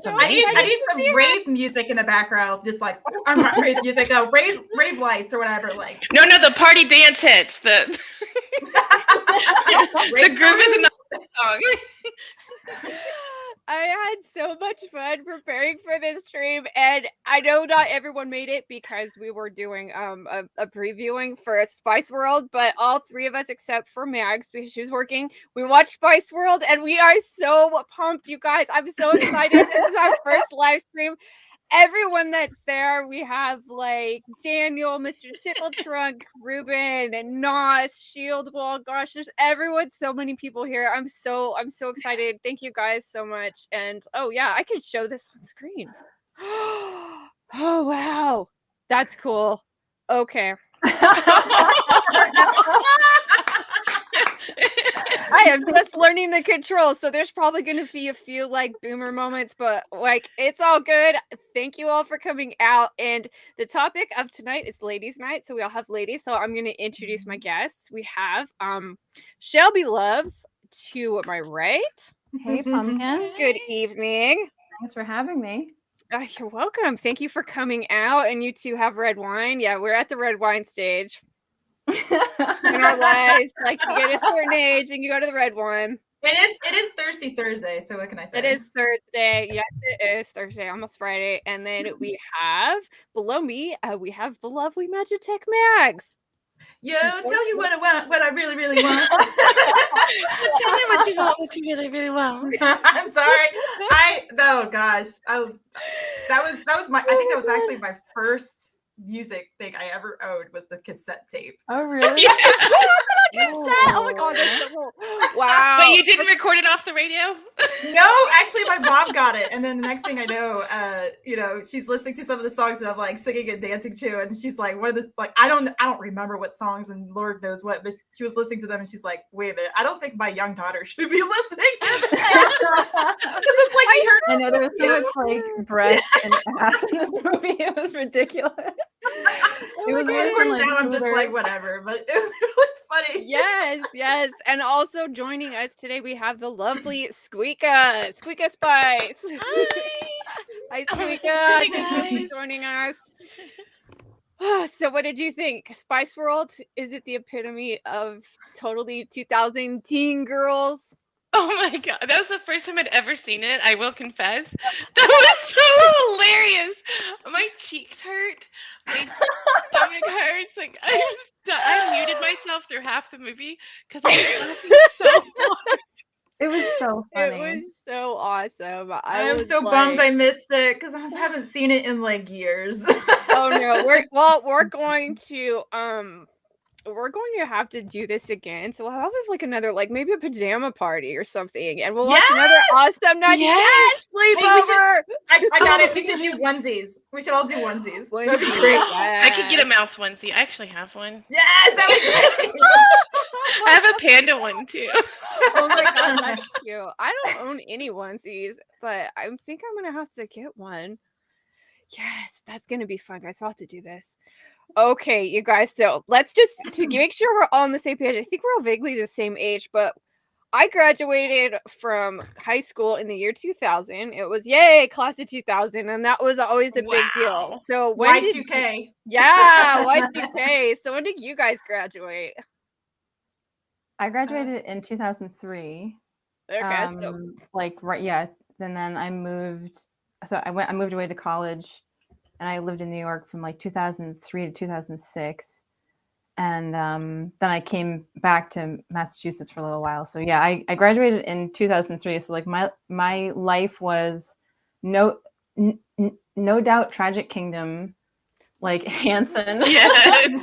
so I need some rave music in the background, just like I'm not rave music, rave lights or whatever. Like No, the party dance hits. The groove is in the song. I had so much fun preparing for this stream, and I know not everyone made it because we were doing a previewing for Spice World, but all three of us except for Mags because she was working, we watched Spice World, and we are so pumped, you guys. I'm so excited. This is our first live stream. Everyone that's there, we have like Daniel, Mr. Tickle Trunk, Ruben, and Nos, Shield Wall. Gosh, there's everyone, so many people here. I'm so excited. Thank you guys so much. And oh yeah, I can show this on screen. Oh wow, that's cool. Okay. I am just learning the controls, so there's probably going to be a few like boomer moments, but like it's all good. Thank you all for coming out. And the topic of tonight is ladies' night, so we all have ladies. So I'm going to introduce my guests. We have Shelby Loves to my right. Hey, Pumpkin. Good evening. Thanks for having me. You're welcome. Thank you for coming out. And you two have red wine. Yeah, we're at the red wine stage. In our lives, like you get a certain age and you go to the red one. It is Thirsty Thursday, so what can I say? It is Thursday. Yes, it is Thursday, almost Friday. And then we have below me, we have the lovely Magitech Mags. Yo, tell you what I want, what I really, really want. Tell me what you want, what you really, really want. I'm sorry. Oh gosh. That was my. I think that was actually my first music thing I ever owned was the cassette tape. Oh really? Yeah. Cassette. Oh my god, that's so cool. Wow. But you didn't record it off the radio? No, actually my mom got it, and then the next thing I know, she's listening to some of the songs that I'm like singing and dancing to, and she's like, "What are the like?" I don't remember what songs, and Lord knows what, but she was listening to them, and she's like, "Wait a minute, I don't think my young daughter should be listening to this." It's like I know there was so much like breast and ass in this movie. It was ridiculous. It was of course like, now I'm just like whatever, but it was really funny. Yes. And also joining us today, we have the lovely Squeeka Spice. Hi Squeeka. Thank you for joining us. So what did you think? Spice World, is it the epitome of totally 2000 teen girls? Oh my god, that was the first time I'd ever seen it, I will confess. That was so hilarious. My cheeks hurt. My stomach hurts. Like I muted myself through half the movie because I was laughing so hard. It was so funny. It was so awesome. I am so bummed I missed it because I haven't seen it in like years. Oh no, we're going to have to do this again. So we'll have like another, like maybe a pajama party or something, and we'll watch another awesome night. Yes, sleepover. I got it. We should do onesies. We should all do onesies. That'd be great. Yes. I could get a mouse onesie. I actually have one. Yes, that would be great. I have a panda one too. Oh my god, that's cute. I don't own any onesies, but I think I'm gonna have to get one. Yes, that's gonna be fun, guys. We'll have to do this. Okay, you guys, so let's just to make sure we're all on the same page. I think we're all vaguely the same age, but I graduated from high school in the year 2000. It was yay, class of 2000, and that was always a big deal. So when Y2K. Y2K. So when did you guys graduate? I graduated in 2003. Okay, then I moved. So I moved away to college. And I lived in New York from like 2003 to 2006. And then I came back to Massachusetts for a little while. So yeah, I graduated in 2003. So like my life was no doubt Tragic Kingdom, like Hanson. Neohead.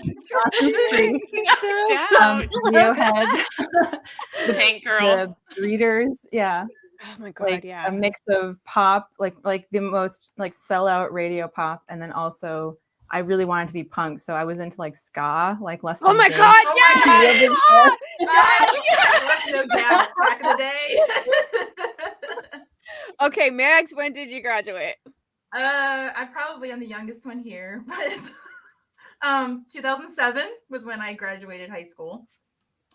The Paint Girl. The Breeders. Yeah. Oh my god, like, a mix of pop, like the most like sellout radio pop, and then also I really wanted to be punk, so I was into like ska, like less. Oh my god, yeah! No jazz back in the day. Okay, Mags, when did you graduate? I probably am the youngest one here, but 2007 was when I graduated high school.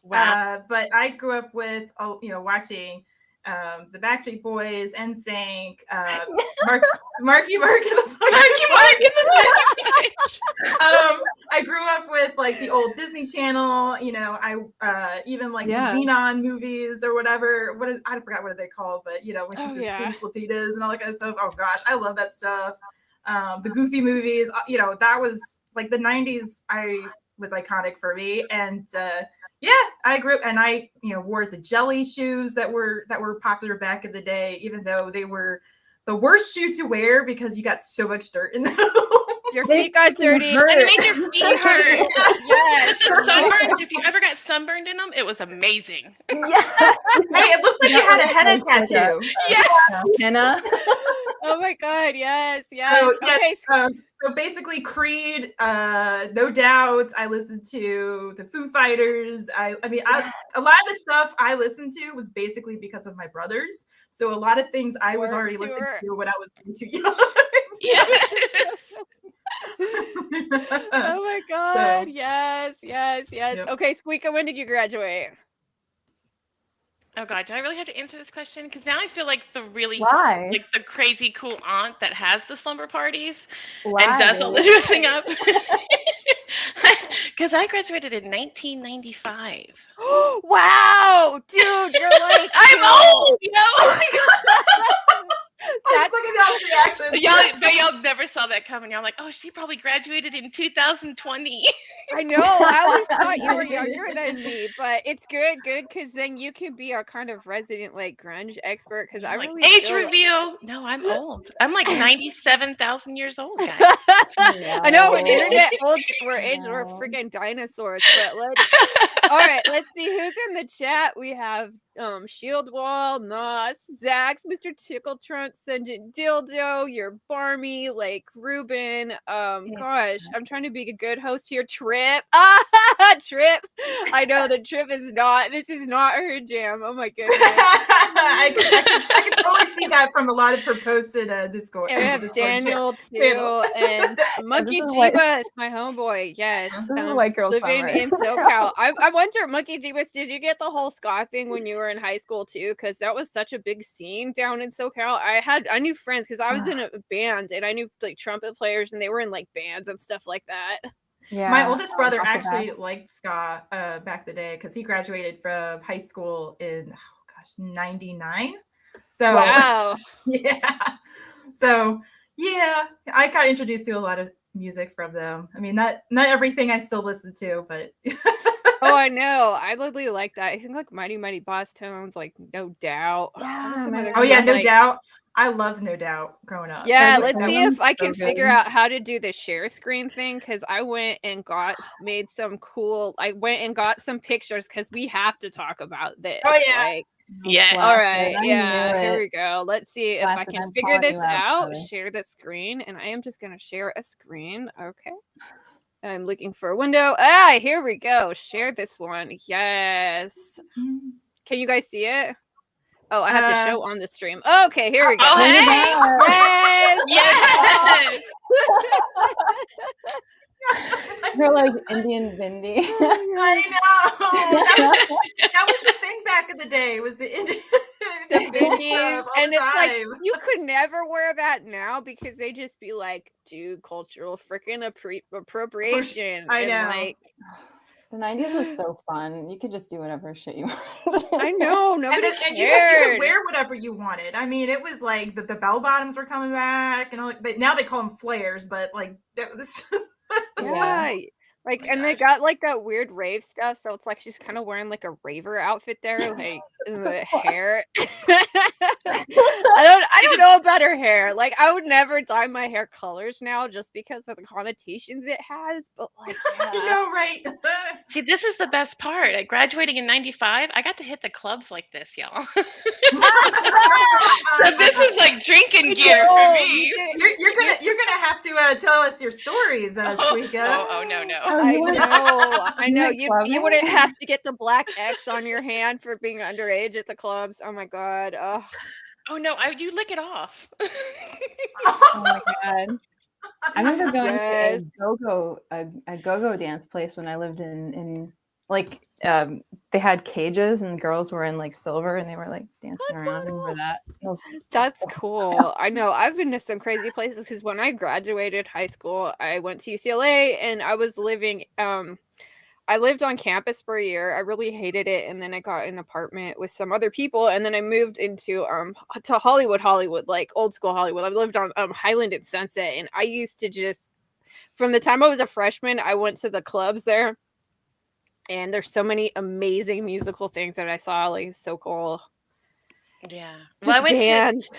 Wow. But I grew up with watching the Backstreet Boys, NSYNC, Marky Mark and the Marky Mark and the Funky I grew up with like the old Disney Channel, you know, I even like Yeah. the Xenon movies or whatever. I forgot what they called, but you know, when she Oh, says yeah. Students Lapitas and all that kind of stuff. Oh gosh, I love that stuff. The Goofy movies, you know, that was like the 90s was iconic for me. And yeah, I grew up and I, you know, wore the jelly shoes that were popular back in the day, even though they were the worst shoe to wear because you got so much dirt in them. Your feet got dirty. And it made your feet hurt. Yes. But the sunburns, if you ever got sunburned in them, it was amazing. Yeah. Hey, it looked like you had a henna tattoo. Yeah. Henna. Oh my God. Yes. Yes. So, Okay. yes, so basically Creed, No Doubt. I listened to the Foo Fighters. I mean, a lot of the stuff I listened to was basically because of my brothers. So a lot of things I was already listening to when I was too young. Yes. Oh my God. So, Yes. Yes. Yes. Yep. Okay, Squeeka, when did you graduate? Oh God, do I really have to answer this question? Because now I feel like the really Why? like the crazy cool aunt that has the slumber parties Why? and does all the Why? dressing up. Because I graduated in 1995. Wow, dude, you're like I'm old, you know. oh my God. That's Look at y'all's reactions. Y'all never saw that coming. Y'all like, oh, she probably graduated in 2020. I know. I always thought you were younger than me, but it's good, because then you can be our kind of resident like grunge expert. Because I Like, really age feel... reveal. No, I'm old. I'm like 97,000 years old, guys. I know when No. internet old, we're No. freaking dinosaurs. But all right, let's see who's in the chat. We have Shield Wall, Nos, Zax, Mr. Tickle Trunk, Sergeant Dildo, your Barmy, like Ruben. Gosh, I'm trying to be a good host here. Trip. Trip. I know the Trip is not. This is not her jam. Oh my goodness. I can totally see that from a lot of her posted Discord. And we have Discord Daniel channel. too, and Monkey is what- Jeebus, my homeboy. Yes, This is white girl living summer. in SoCal. I wonder, Monkey Jeebus, did you get the whole ska thing when you were in high school too? Because that was such a big scene down in SoCal. I knew friends because I was in a band, and I knew like trumpet players, and they were in like bands and stuff like that. Yeah. My oldest brother Off the actually bat. liked ska back the day because he graduated from high school in 99. So Wow. yeah. So yeah, I got introduced to a lot of music from them. I mean, not everything I still listen to, but Oh, I know. I literally like that. I think like Mighty Mighty Boss Tones, like No Doubt. What was Yeah, some man. other oh yeah, stuff, No like... Doubt. I loved No Doubt growing up. Yeah, That let's see one's if I so can figure good. out how to do the share screen thing, because I went and made some cool, I went and got some pictures because we have to talk about this. Oh, yeah. Like, Yes. all Blasted. right, I yeah, knew here it. we go. Let's see if I Blasted. can I'm figure calling this you out, out. Chloe. Share the screen, and I am just gonna share a screen. Okay. I'm looking for a window. Here we go. Share this one. Yes. Can you guys see it? Oh, I have to show on the stream. Okay, here we go. Oh, hey. Yes. Yes. You're like Indian Bindi. I know. That was the thing back in the day. Was the Indian The bindies, stuff all and the it's like time. you could never wear that now because they just be like, dude, cultural freaking appropriation. I and know. like The 90s was so fun. You could just do whatever shit you wanted. I know And, nobody then, and you cared. could wear whatever you wanted. I mean, it was like the bell bottoms were coming back, and all, but now they call them flares. But like that was Yeah. Like, my and they gosh. got like that weird rave stuff, so it's like she's kind of wearing like a raver outfit there, like the hair. I don't know about her hair. Like, I would never dye my hair colors now just because of the connotations it has. But like, I yeah. know, right? See, this is the best part. At graduating in 95, I got to hit the clubs like this, y'all. So this is like drinking gear for me. You're gonna have to tell us your stories, Squeeka. Oh, no. I know. You clubbing? wouldn't have to get the black X on your hand for being underage at the clubs. Oh my god. Oh. Oh no, you lick it off. Oh my god. I remember going Yes. to a go-go dance place when I lived in like they had cages and girls were in like silver and they were like dancing around. I remember that. It was That's so cool. I know. I've been to some crazy places because when I graduated high school, I went to UCLA and I was living I lived on campus for a year. I really hated it, and then I got an apartment with some other people, and then I moved into to Hollywood, like old school Hollywood. I lived on Highland and Sunset, and I used to just from the time I was a freshman, I went to the clubs there, and there's so many amazing musical things that I saw. Like, so cool. Yeah. Just bands.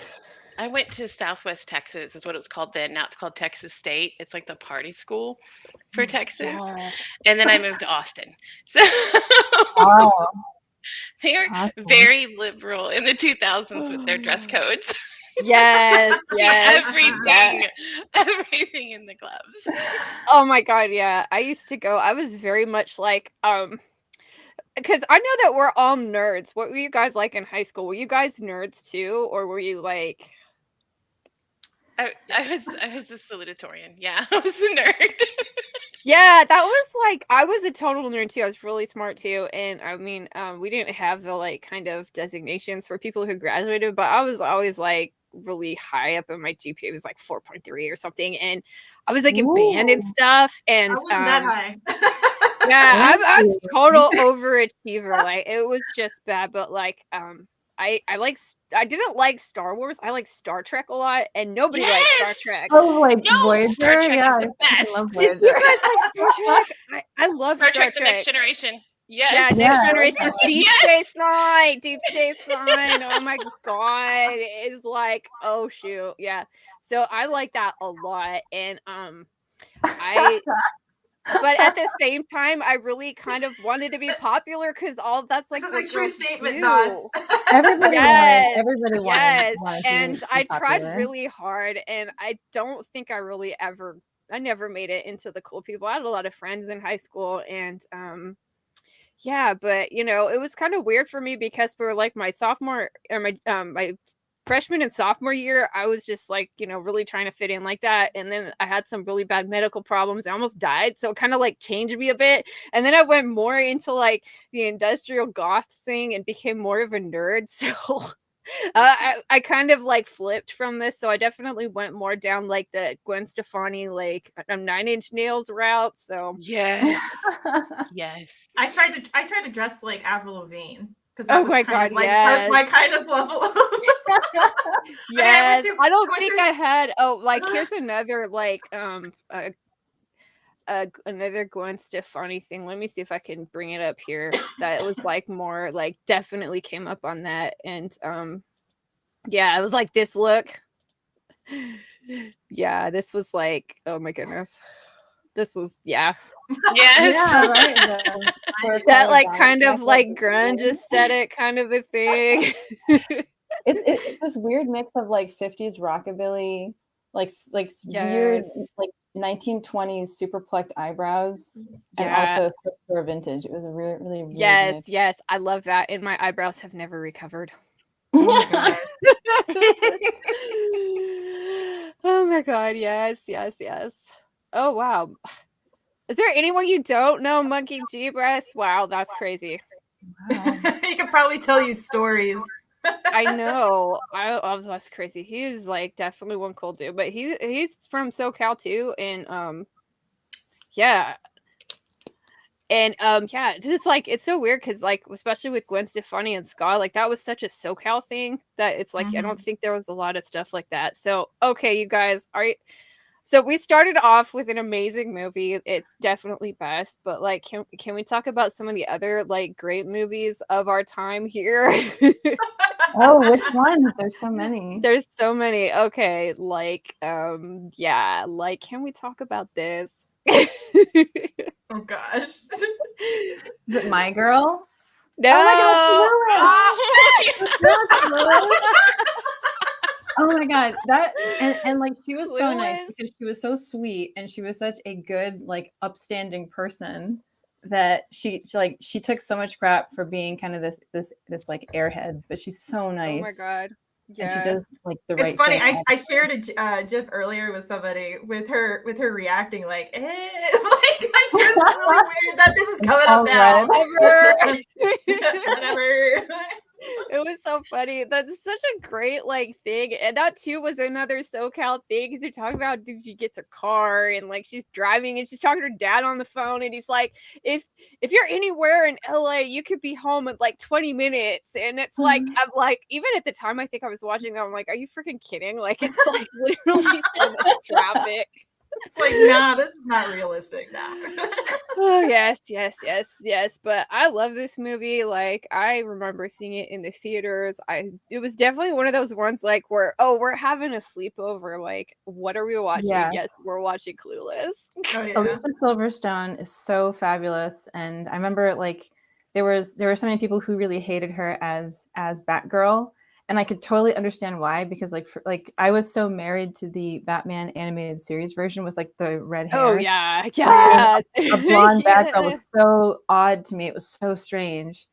I went to Southwest Texas, is what it was called then. Now it's called Texas State. It's like the party school for Texas. Yeah. And then I moved to Austin. So wow. they are Awesome. very liberal in the 2000s with their dress codes. Yes, yes. Everything in the clubs. Oh my god, yeah. I used to go. I was very much like because I know that we're all nerds. What were you guys like in high school? Were you guys nerds too, or were you like? I was a salutatorian. Yeah, I was a nerd. Yeah, that was like I was a total nerd too. I was really smart too, and I mean, we didn't have the like kind of designations for people who graduated, but I was always like really high up, and my GPA was like 4.3 or something, and I was like in band and Ooh. stuff, and I wasn't that high. yeah, I was Ooh. total overachiever. Like it was just bad, but like I didn't like Star Wars. I like Star Trek a lot, and nobody likes Star Trek. Oh, like No, Voyager, Star Trek yeah. is the I best. love Did Voyager. you guys like Star Trek? I love Star Star Trek: The Next Trek. Generation. Yeah, Yes. Next Yeah. Generation, Deep Yes. Space Nine, Deep Space Nine. Oh my god, it's like, oh shoot, yeah. So I like that a lot, and I. But at the same time, I really kind of wanted to be popular because all that's like This is what a true girls statement, do. Nas. Everybody Yes, wanted yes, to and be I tried popular. really hard, and I don't think I never made it into the cool people. I had a lot of friends in high school, and yeah, but you know, it was kind of weird for me because for like my sophomore or my freshman and sophomore year, I was just like, you know, really trying to fit in like that. And then I had some really bad medical problems. I almost died. So it kind of like changed me a bit. And then I went more into like the industrial goth thing and became more of a nerd. So I kind of like flipped from this. So I definitely went more down like the Gwen Stefani, like 9 Inch Nails route. So Yes. Yes. I tried to dress like Avril Lavigne because oh that was my kind god, of like yes. that's my kind of level of Yes, I don't went think to- I had. Oh, like here's another like another Gwen Stefani thing. Let me see if I can bring it up here. That it was like more like definitely came up on that, and yeah, it was like this look. Yeah, this was like, oh my goodness, this was Yes. Yeah, right. that like kind of like grunge aesthetic kind of a thing. It's this weird mix of like 50s rockabilly, like weird Yes. like 1920s super plucked eyebrows, and Yeah. also thrift store vintage. It was a really weird Yes, mix. yes, I love that, and my eyebrows have never recovered. Oh my god. Oh my god, yes, yes, yes. Oh wow. Is there anyone you don't know, Monkey G Breast? Wow, that's crazy. Wow. He could probably tell you stories. I know. That's crazy. He is like definitely one cool dude, but he's from SoCal too, and yeah. And yeah, it's just like it's so weird because like especially with Gwen Stefani and Ska, like that was such a SoCal thing that it's like I don't think there was a lot of stuff like that. So okay, you guys, so we started off with an amazing movie. It's definitely best, but like can we talk about some of the other like great movies of our time here? Oh, which ones? There's so many. There's so many. Okay, like yeah, like can we talk about this? Oh gosh. But My Girl. No. Oh my god, that and like she was so nice Clueless. because she was so sweet and she was such a good like upstanding person that she took so much crap for being kind of this like airhead, but she's so nice. Oh my god. and she Yeah. does like the It's right funny. thing. I shared a GIF earlier with somebody with her reacting like, like I just it's really weird that this is coming up All now. red. Whatever. It was so funny. That's such a great like thing, and that too was another SoCal thing because you're talking about dude, she gets her car and like she's driving and she's talking to her dad on the phone, and he's like, if you're anywhere in LA, you could be home in like 20 minutes, and it's like I'm like even at the time I think I was watching, I'm like, are you freaking kidding? Like it's like literally so much traffic. It's like, nah, this is not realistic now. Oh yes, yes, yes, yes. But I love this movie. Like I remember seeing it in the theaters. It was definitely one of those ones like where we're having a sleepover. Like, what are we watching? Yes, Yes. we're watching Clueless. Oh yeah. Alicia Silverstone is so fabulous, and I remember like there were so many people who really hated her as Batgirl, and I could totally understand why, because like I was so married to the Batman animated series version with like the red hair. Oh yeah, Yes. yes. A blonde Batgirl was Yes. so odd to me. It was so strange.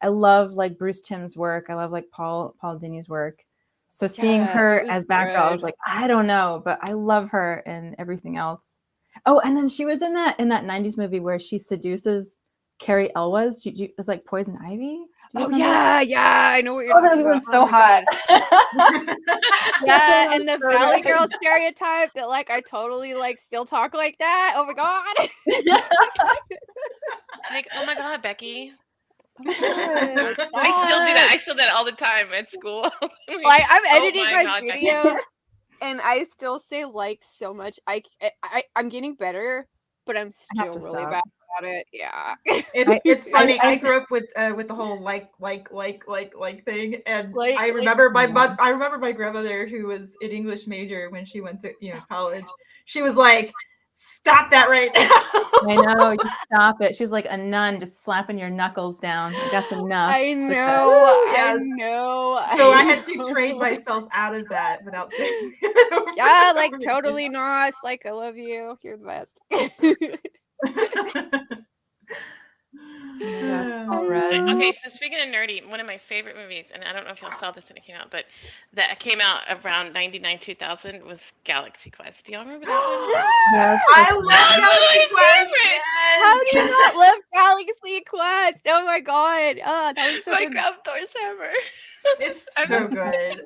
I love like Bruce Timm's work. I love like Paul Dini's work. So seeing Yeah, her it was as Batgirl, I was good. like, I don't know, but I love her and everything else. Oh, and then she was in that 90s movie where she seduces Carrie Elwes. She was like Poison Ivy. Do you guys Oh remember that? yeah, I know what you're Oh, that talking about. was so Oh my hot. God. Yeah, That and the was so Valley good. Girl stereotype that like I totally like still talk like that. Oh my God. Like, oh my God, Becky. Oh my God, like, I still do that. stop. I still do that all the time at school. Like I'm oh editing my God, Becky. videos and I still say like so much. I'm getting better, but I'm I have still to really stop. bad at it. Yeah. It's funny. I- I grew up with the whole like thing, and Like- I like- remember I remember my grandmother, who was an English major when she went to college. She was like, "Stop that right now!" I know, you stop it. She's like a nun, just slapping your knuckles down. Like, that's enough. I It's like know. Woo, I yes. know. So I had to know. train myself out of that without saying it over Yeah, and like over totally again. not. Like I love you. You're the best. all red. Okay, so speaking of nerdy, one of my favorite movies, and I don't know if y'all saw this when it came out, but that came out around 99, 2000 was Galaxy Quest. Do y'all remember that one? Yes, I that's love That's Galaxy my Quest. favorite. How do Yes. you not love Galaxy Quest? Oh my God. Oh, that was so My good. Grab Thor's hammer. It's I'm so just- good.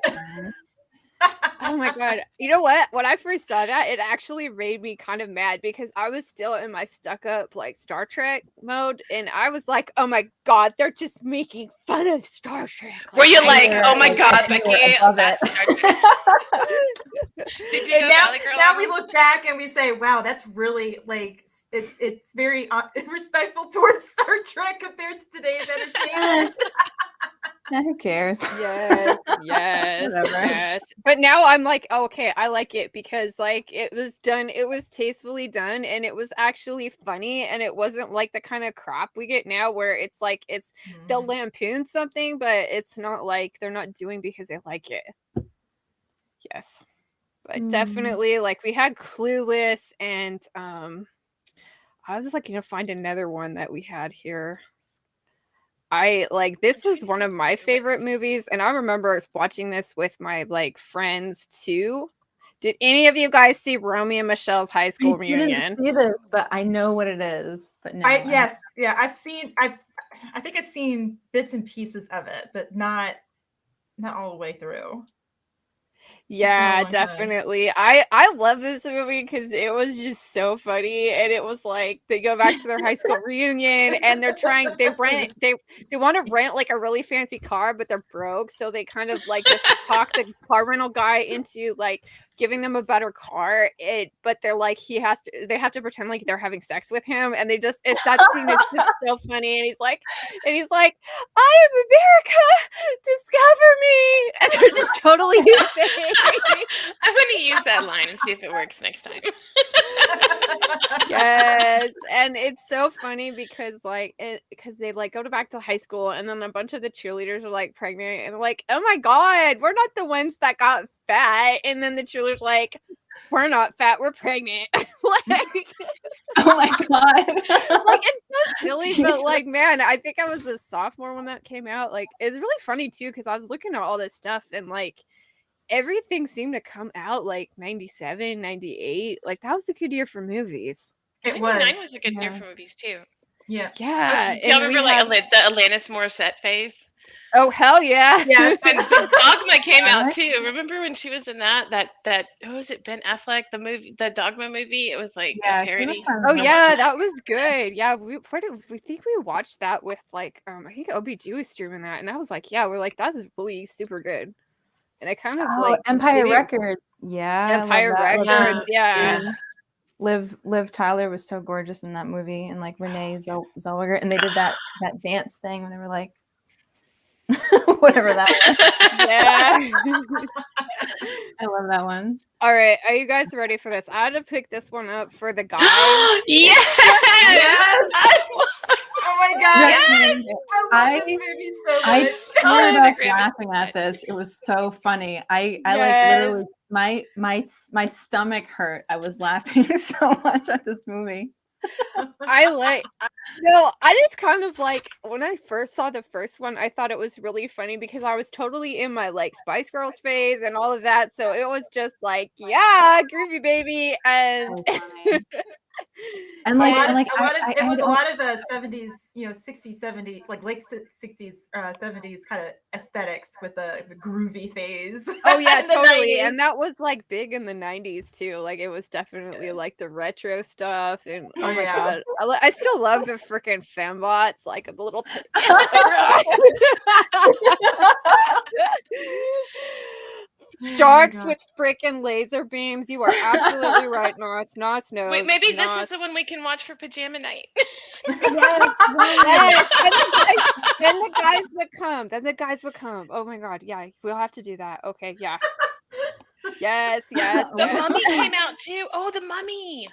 Oh my God. You know what? When I first saw that, it actually made me kind of mad because I was still in my stuck up like Star Trek mode. And I was like, oh my God, they're just making fun of Star Trek. Were you I like, know. oh my God, you were Becky, above that's it. Star Trek. Did you And go now, Valley Girl now we album? look back and we say, wow, that's really like it's very respectful towards Star Trek compared to today's entertainment. Yeah, who cares? Yes, yes, Whatever. yes. But now I'm like, oh, okay, I like it because like it was tastefully done and it was actually funny and it wasn't like the kind of crap we get now where it's like they'll lampoon something, but it's not like they're not doing because they like it. Yes. But definitely like we had Clueless and I was just like gonna find another one that we had here. This was one of my favorite movies, and I remember watching this with my like friends too. Did any of you guys see Romeo and Michelle's high school I reunion? didn't see this, but I know what it is. But no, Yeah, I think I've seen bits and pieces of it, but not all the way through. Yeah, long time. definitely. I love this movie because it was just so funny, and it was like they go back to their high school reunion, and they want to rent like a really fancy car, but they're broke, so they kind of like just talk the car rental guy into like giving them a better car. But they're like they have to pretend like they're having sex with him, and that scene is just so funny, and he's like, I am America, discover me, and they're just totally fake. I'm going to use that line and see if it works next time. Yes, and it's so funny because they like go back to high school, and then a bunch of the cheerleaders are like pregnant, and they're like, oh my God, we're not the ones that got fat, and then the cheerleaders like, we're not fat, we're pregnant. Like, Oh my god. like it's so silly, but Jesus. like, man, I think I was a sophomore when that came out. Like, it's really funny too because I was looking at all this stuff and like everything seemed to come out like 97, 98. Like that was a good year for movies. It 99 was. was a good year Yeah. for movies too. Yeah. Yeah, Do y'all and we remember like have the Alanis Morissette phase? oh hell yeah. Yes. When Dogma came out What? too. Remember when she was in that who was it? Ben Affleck, the movie, the Dogma movie. It was like Yeah, a parody. Oh yeah, that was good. Yeah, we think we watched that with like I think OBG was streaming that, and I was like, yeah, we're like that is really super good, and I kind of Oh, like Empire didn't- Records. Yeah. I love Empire that. Love Records, that. yeah. Liv Tyler was so gorgeous in that movie, and like Renee Zellweger, and they did that dance thing when they were like, whatever that was. Yeah. I love that one. All right, are you guys ready for this? I had to pick this one up for the guys. Yes! Yes. Oh my god. Yes. I love this movie so I much. tore the up greatest laughing at this. It was so funny. I like Yes. literally my stomach hurt. I was laughing so much at this movie. I just kind of like when I first saw the first one, I thought it was really funny because I was totally in my like Spice Girls phase and all of that. So it was just like, yeah, groovy baby. And So funny. And like, it was a lot of the 70s, 60s, 70s, like late 60s, 70s kind of aesthetics with the groovy phase. oh yeah, in the totally. 90s. And that was like big in the 90s too. Like it was definitely like the retro stuff. And oh my yeah. god, I still love the freaking fembots, like the little sharks with freaking laser beams. You are absolutely right, Knots. Knots knows. Wait, maybe this Knots. is the one we can watch for pajama night. Yes, yes. Then the guys would come. Then the guys would come. Oh my god, yeah, we'll have to do that. Okay, yeah. Yes, yes. The yes. Mummy came out too. Oh, the Mummy.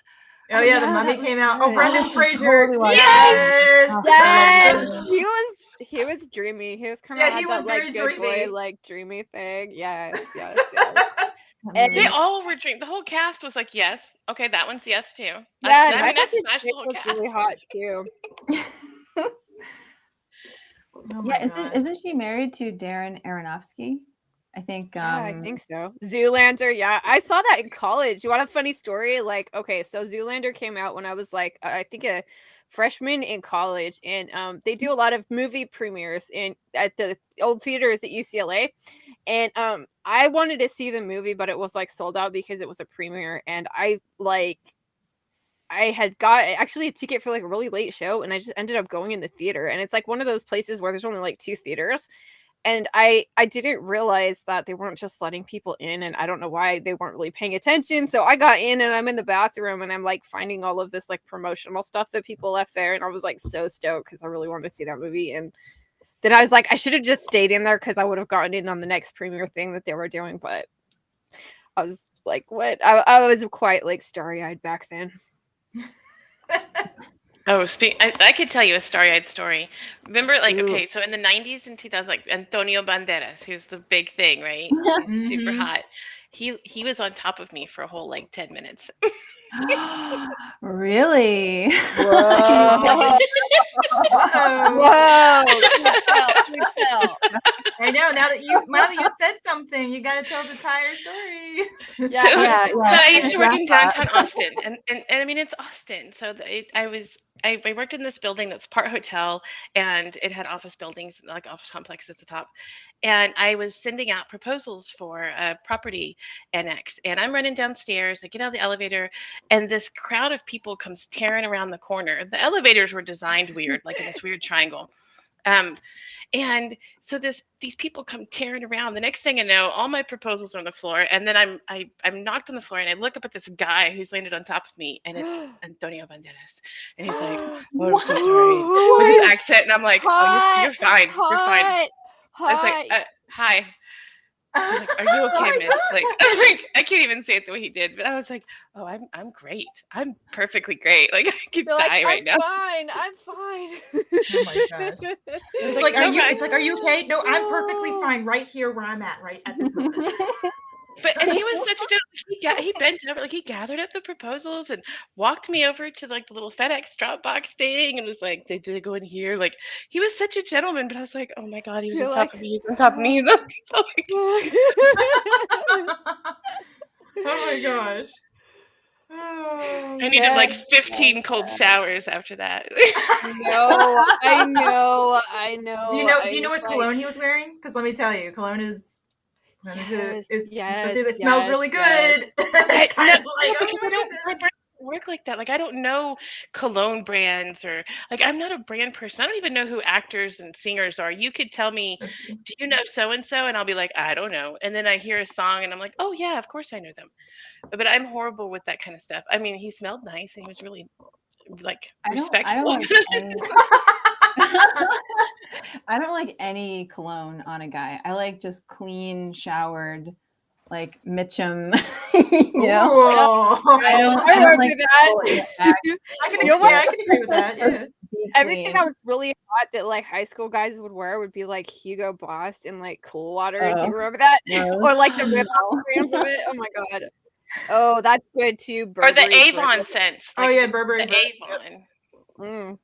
Oh yeah, the yeah, Mummy that came was out. Oh, good. Brendan Oh, Fraser. totally watched Yes. that. Yes, he was dreamy. He was kind of Yeah, he was that like very good dreamy. boy, like dreamy thing. Yes, yes, yes. That And- They movie. all were the whole cast was like, yes. Okay, that one's yes too. Yeah, I and I mean, thought that's the smashed chick whole was cast. really hot too. Oh my Yeah, gosh. isn't she married to Darren Aronofsky? I think. Yeah, I think so. Zoolander, yeah. I saw that in college. You want a funny story? Like, okay, so Zoolander came out when I was like, I think a freshman in college, and they do a lot of movie premieres at the old theaters at UCLA. And I wanted to see the movie, but it was like sold out because it was a premiere, and I had got actually a ticket for like a really late show, and I just ended up going in the theater. And it's like one of those places where there's only like 2 theaters. And I didn't realize that they weren't just letting people in, and I don't know why they weren't really paying attention. So I got in and I'm in the bathroom and I'm like finding all of this like promotional stuff that people left there. And I was like so stoked because I really wanted to see that movie. And then I was like, I should have just stayed in there because I would have gotten in on the next premiere thing that they were doing. But I was like, what? I was quite like starry-eyed back then. Oh, I could tell you a starry-eyed story. Remember, like, Ooh. okay, so in the 90s and 2000s, like Antonio Banderas, who's the big thing, right? Super Mhm. hot. He was on top of me for a whole like 10 minutes. Really? Whoa. Whoa. Please tell. I know. Now that you said something, you got to tell the entire story. Yeah. So, Yeah, so yeah. I used to work in Finish that downtown Austin, and I mean it's Austin. So I worked in this building that's part hotel, and it had office buildings, like office complexes at the top. And I was sending out proposals for a property annex, and I'm running downstairs. I get out of the elevator, and this crowd of people comes tearing around the corner. The elevators were designed weird, like in this weird triangle. And so these people come tearing around. The next thing I know, all my proposals are on the floor, and then I'm knocked on the floor, and I look up at this guy who's landed on top of me, and it's Antonio Banderas, and he's like, "Oh, I'm so sorry," with his accent, and I'm like, "Oh, you're fine, you're fine." I was like, "Hi." He's like, "Are you okay, miss?" Like, I can't even say it the way he did, but I was like, "Oh, I'm great. I'm perfectly great. Like, I could You're die like, right now." I'm fine. Oh my gosh. It's like, are you? It's like, are you okay? No, I'm perfectly fine right here where I'm at, right at this moment. And he was such a good. He bent over, like he gathered up the proposals and walked me over to like the little FedEx drop box thing, and was like, "Did they go in here?" Like he was such a gentleman, but I was like, "Oh my god, he was You're on top like, of me. He was on top of me." Oh my gosh. Oh, I needed like Yeah. 15 cold showers after that. No, I know. Do you know what cologne he was wearing? Because let me tell you, cologne is Yes, especially if it yes, smells yes, really good. yes. It's kind No, of like, oh because my my brain goodness. doesn't work like that. Like I don't know cologne brands, or like I'm not a brand person. I don't even know who actors and singers are. You could tell me, That's true. "Do you know so and so?" And I'll be like, "I don't know." And then I hear a song and I'm like, "Oh yeah, of course I know them." But I'm horrible with that kind of stuff. I mean, he smelled nice and he was really like I don't respectful. like any I don't like any cologne on a guy. I like just clean showered, like Mitchum, you know? Ooh. I don't remember like that. people in the back. I can You know agree, yeah, what? I can agree with that. Yeah. Be Everything that clean. was really hot that like high school guys would wear would be like Hugo Boss and like Cool Water. Do Oh, you remember that? no. Or like the rip No. off brands of it. Oh my god. Oh, that's good too. Or the Burberry Avon Brit. scents. Oh Like yeah, the Burberry. Avon. Mm.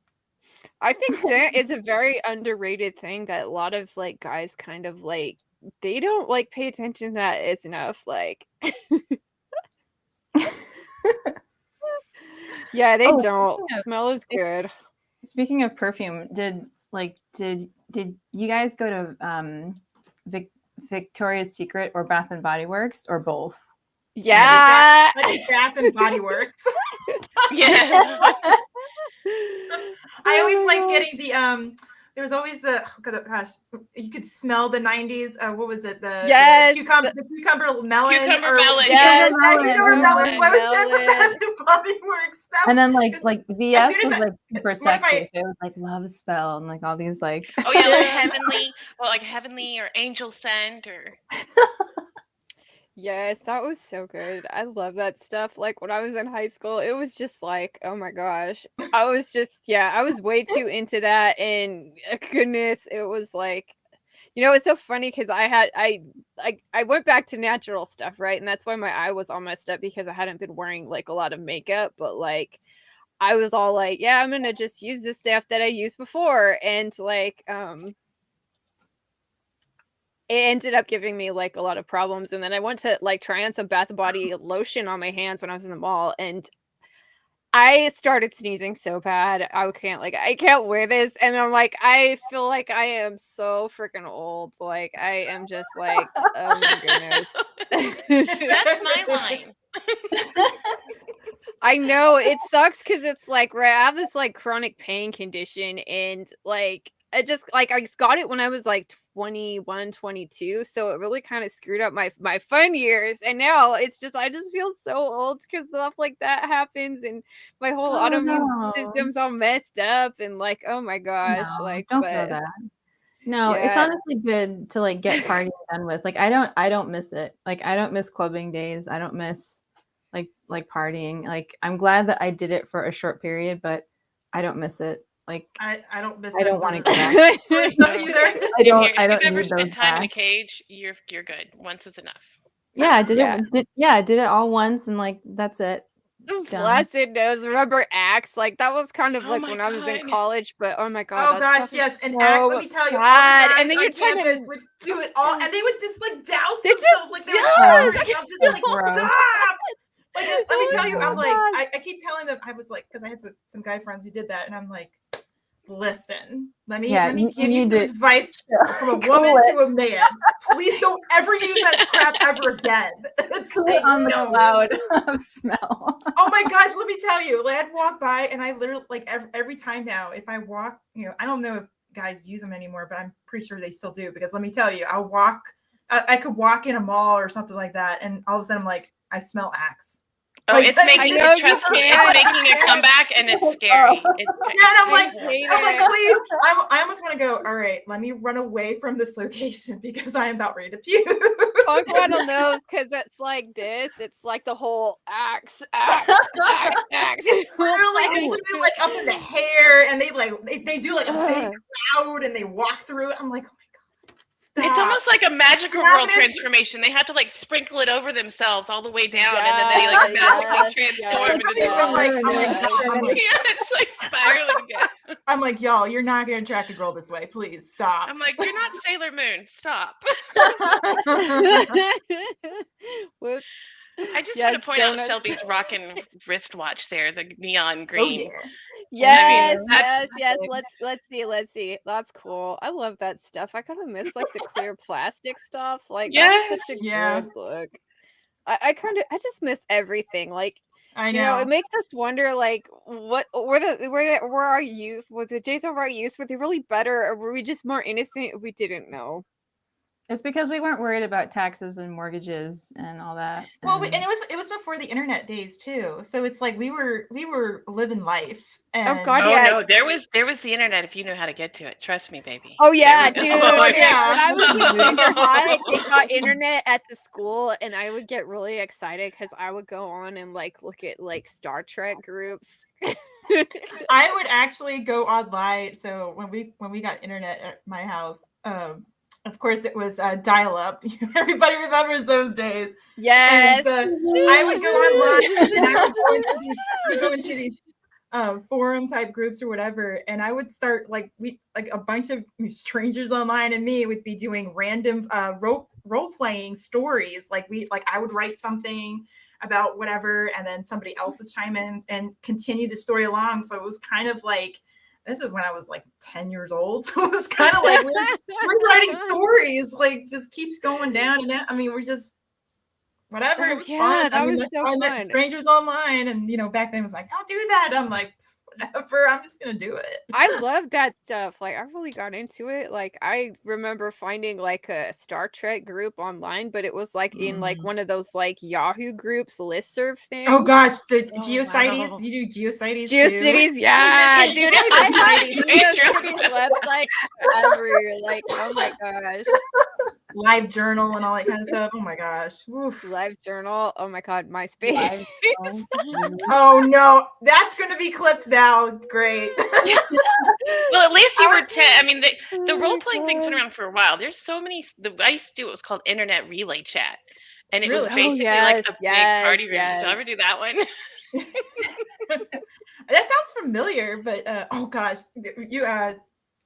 I think scent is a very underrated thing that a lot of like guys kind of like they don't like pay attention to that as enough. Like yeah, they Oh, don't. speaking of- Smell is good. Speaking of perfume, did you guys go to Victoria's Secret or Bath and Body Works or both? Yeah. I did Bath and Body Works. Yeah. I always liked getting the there was always the gosh, you could smell the 90s. What was it? Yes, the cucumber melon Cucumber or melon. Yes, cucumber melon melon. lotion from Bath and Body Works. That And then was- like VS soon as was like super one of sexy. my- It was like love spell and like all these like Oh yeah, Yeah. like heavenly or angel scent or yes, that was so good. I love that stuff. Like when I was in high school, it was just like, oh my gosh. I was way too into that and goodness, it was like it's so funny because I went back to natural stuff, right? And that's why my eye was all messed up because I hadn't been wearing like a lot of makeup, but like I was all like, yeah, I'm gonna just use the stuff that I used before. And like it ended up giving me like a lot of problems. And then I went to like try on some Bath and Body lotion on my hands when I was in the mall, and I started sneezing so bad. I can't wear this. And I'm like, I feel like I am so freaking old. Like I am just like, oh my goodness. that's my line. I know it sucks because it's like I have this like chronic pain condition, and like I got it when I was like 21, 22, so it really kind of screwed up my fun years, and now it's just I just feel so old because stuff like that happens, and my whole autoimmune system's all messed up, and like oh my gosh, No, like don't feel that. No, it's yeah. honestly good to like get partying done with. Like I don't miss it. Like I don't miss clubbing days. I don't miss like partying. Like I'm glad that I did it for a short period, but I don't miss it. Like I don't miss I that don't sort want to of- get back. sort of stuff either. I If don't you've ever need those spent time in a back. cage, you're good. Once is enough. Yeah, I did Yeah. I did it all once and like that's it. Done. Flaccid nose. Remember Axe? Like that was kind of Oh like my when I was in God. college, but oh my god. Oh that gosh, stuff is yes, and so let me tell you, all the bad. guys And then on you're trying campus to would do it all, and they would just like douse They themselves just- like they were yes! showering. I'm just So like, gross. stop! Like, let me tell you, Oh I'm my like, God. I keep telling them, I was like, because I had some guy friends who did that, and I'm like, listen, let me give you some advice from a woman to a man. Please don't ever use that crap ever again. It's like, on the no. cloud of smell. Oh my gosh, let me tell you, like, I'd walk by and I literally like every time now, if I walk, I don't know if guys use them anymore, but I'm pretty sure they still do, because let me tell you, I could walk in a mall or something like that, and all of a sudden I'm like, I smell Axe. Oh, Like, it's making I know you it's can't. making a comeback, and it's scary. Yeah, and I'm like, hate please, it. I almost want to go, all right, let me run away from this location because I am about ready to puke. Punk Vinyl knows because it's like this. It's like the whole axe. It's literally like up in the hair, and they do like a big cloud, and they walk through it. I'm like, oh my god, It's almost like a magical Not world mention- transformation. They have to like sprinkle it over themselves all the way down, and then they like Yes, magically yes, transform yes, into That's even the like, I'm yes. like, yeah, it's like spiraling again. I'm like, y'all, you're not gonna attract a girl this way. Please stop. I'm like, you're not Sailor Moon. Stop. Whoops. I just Yes, want to point out donuts. Shelby's rockin' wristwatch there, the neon Oh green. yeah. Yes, that's- yes. Let's see. That's cool. I love that stuff. I kind of miss like the clear plastic stuff. Like that was such a Yeah. good look. I just miss everything. Like I you know, know. it makes us wonder like what were our youth, was the days of our youth, were they really better or were we just more innocent? We didn't know. It's because we weren't worried about taxes and mortgages and all that. Well, and it was before the internet days too. So it's like we were living life. And God, Oh yeah. no, there was the internet if you knew how to get to it. Trust me, baby. Oh yeah, There dude. we go. Oh, When yeah. I was in junior high, they got internet at the school, and I would get really excited because I would go on and like look at like Star Trek groups. I would actually go online. So when we got internet at my house, of course it was dial up. Everybody remembers those days. Yes. And, I would go online and I would go into these forum type groups or whatever, and I would start like a bunch of strangers online and me would be doing random role playing stories. Like I would write something about whatever, and then somebody else would chime in and continue the story along. So it was kind of like, this is when I was like 10 years old. So it was kind of like we're writing stories, like just keeps going down and down. I mean, we're just whatever. It was fun. That was so I fun. met strangers online, and back then it was like, don't do that. I'm like, whatever. I'm just gonna do it. I love that stuff. Like I really got into it. Like I remember finding like a Star Trek group online, but it was like in like one of those like Yahoo groups listserv things. Oh gosh, the Oh, GeoCities. wow. You do GeoCities GeoCities, too? yeah, dude. I had GeoCities. GeoCities website forever. Like, oh my gosh. Live journal and all that kind of stuff. Oh my gosh. Oof. Live journal. Oh my god, MySpace. Oh no, that's gonna be clipped now. Great. Well, at least you were 10. I mean, the Oh role my playing thing's been God. around for a while. There's so many. I used to do what was called internet relay chat, and it Really? was Oh, basically like a big party room. Did you ever do that one? That sounds familiar, but oh gosh, you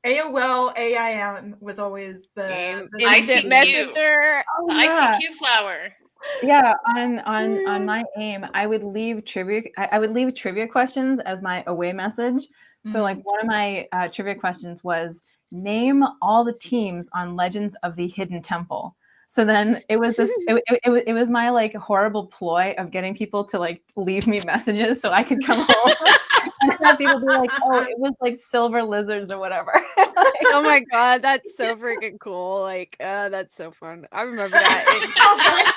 AOL AIM was always the Instant ICQ. messenger. Oh, The yeah. ICQ flower. Yeah, on my AIM, I would leave trivia. I would leave trivia questions as my away message. So, like one of my trivia questions was, name all the teams on Legends of the Hidden Temple. So then it was this. It was my like horrible ploy of getting people to like leave me messages so I could come home and have people be like, "Oh, it was like silver lizards or whatever." Oh my god, that's so freaking cool. Like, that's so fun. I remember that.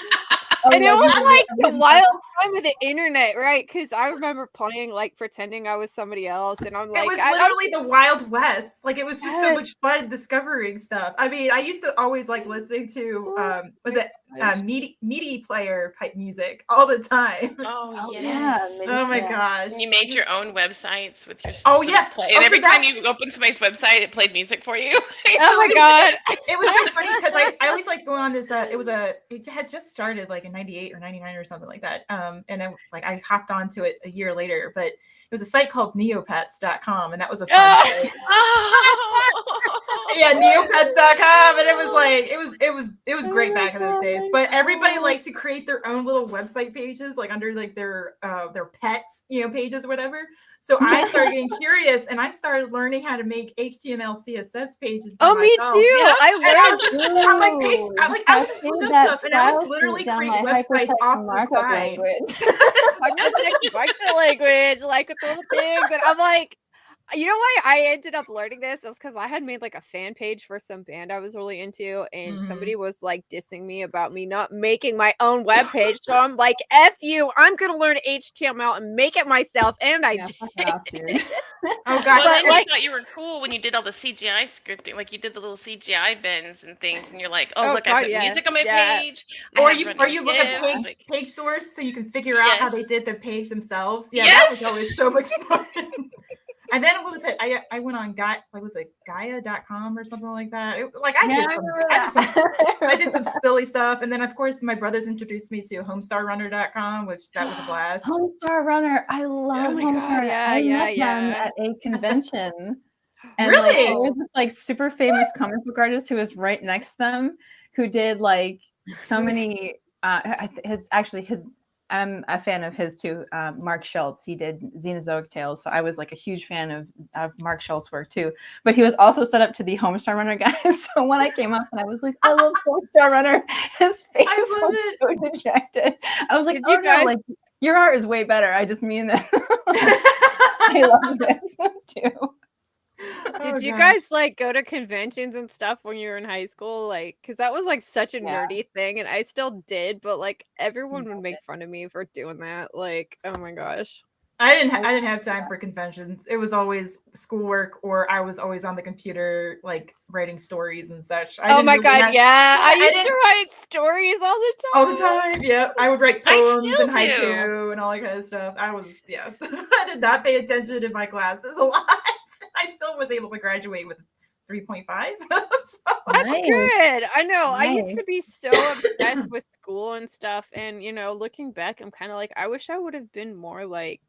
And it was like the wild time of the internet, right? Because I remember playing, like pretending I was somebody else, and I'm like, it was literally the Wild West. Like it was just so Yes. much fun discovering stuff. I mean, I used to always like listening to was it MIDI player type music all the time. Oh, yeah. Oh my gosh. And you made your own websites with your Oh, stuff yeah. to play. Oh, And so every that- time you opened somebody's website, it played music for you. Oh my god. It was so funny because I always liked going on this. It had just started like in '98 or '99 or something like that. And I hopped onto it a year later, but it was a site called neopets.com, and that was a fun site. Yeah, neopets.com, and it was like it was great back in those days. But everybody liked to create their own little website pages, like under like their pets, pages or whatever. So I started getting curious, and I started learning how to make HTML, CSS pages. by Oh, me myself. too. Yeah. I And I was learned. just, I'm like, I would just look up stuff, and I would literally create websites off the side. Markup language, like with all the things, and I'm like, you know why I ended up learning this is because I had made like a fan page for some band I was really into, and somebody was like dissing me about me not making my own web page. So I'm like, F you, I'm gonna learn HTML and make it myself, and I did. Fuck off, dude. Oh gosh, Well, then like- you thought you were cool when you did all the CGI scripting, like you did the little CGI bins and things, and you're like, oh, Oh, look, God, I put yeah. music on my Yeah. page. or I have you running look at GIFs, page source so you can figure out how Yes. they did the page themselves. Yeah, Yes. that was always so much fun. And then what was it? I went on Gaia.com or something like that. I did some silly stuff. And then of course my brothers introduced me to homestarrunner.com, which that was a blast. Homestar Runner. I love my Homestar God, Runner. yeah, I yeah, met them yeah. at a convention. And Really? there was this like super famous comic book artist who was right next to them, who did like so many. I'm a fan of his too. Mark Schultz. He did Xenozoic Tales, so I was like a huge fan of Mark Schultz's work too. But he was also set up to the Homestar Runner guy. So when I came up and I was like, I love Homestar Runner, his face was so dejected. I was like, Did you no, guys- like your art is way better. I just mean that I love this too. Did you guys like go to conventions and stuff when you were in high school? Like, because that was like such a nerdy thing, and I still did, but like everyone would make fun of me for doing that. Like, oh my gosh. I didn't have time for conventions. It was always schoolwork, or I was always on the computer, like writing stories and such. Oh my God, yeah. I used to write stories all the time. All the time, yeah. I would write poems and still do. haiku and all that kind of stuff. I did not pay attention in my classes a lot. I still was able to graduate with 3.5. That's good. I know. I used Nice. to be so obsessed with school and stuff. And, looking back, I'm kind of like, I wish I would have been more like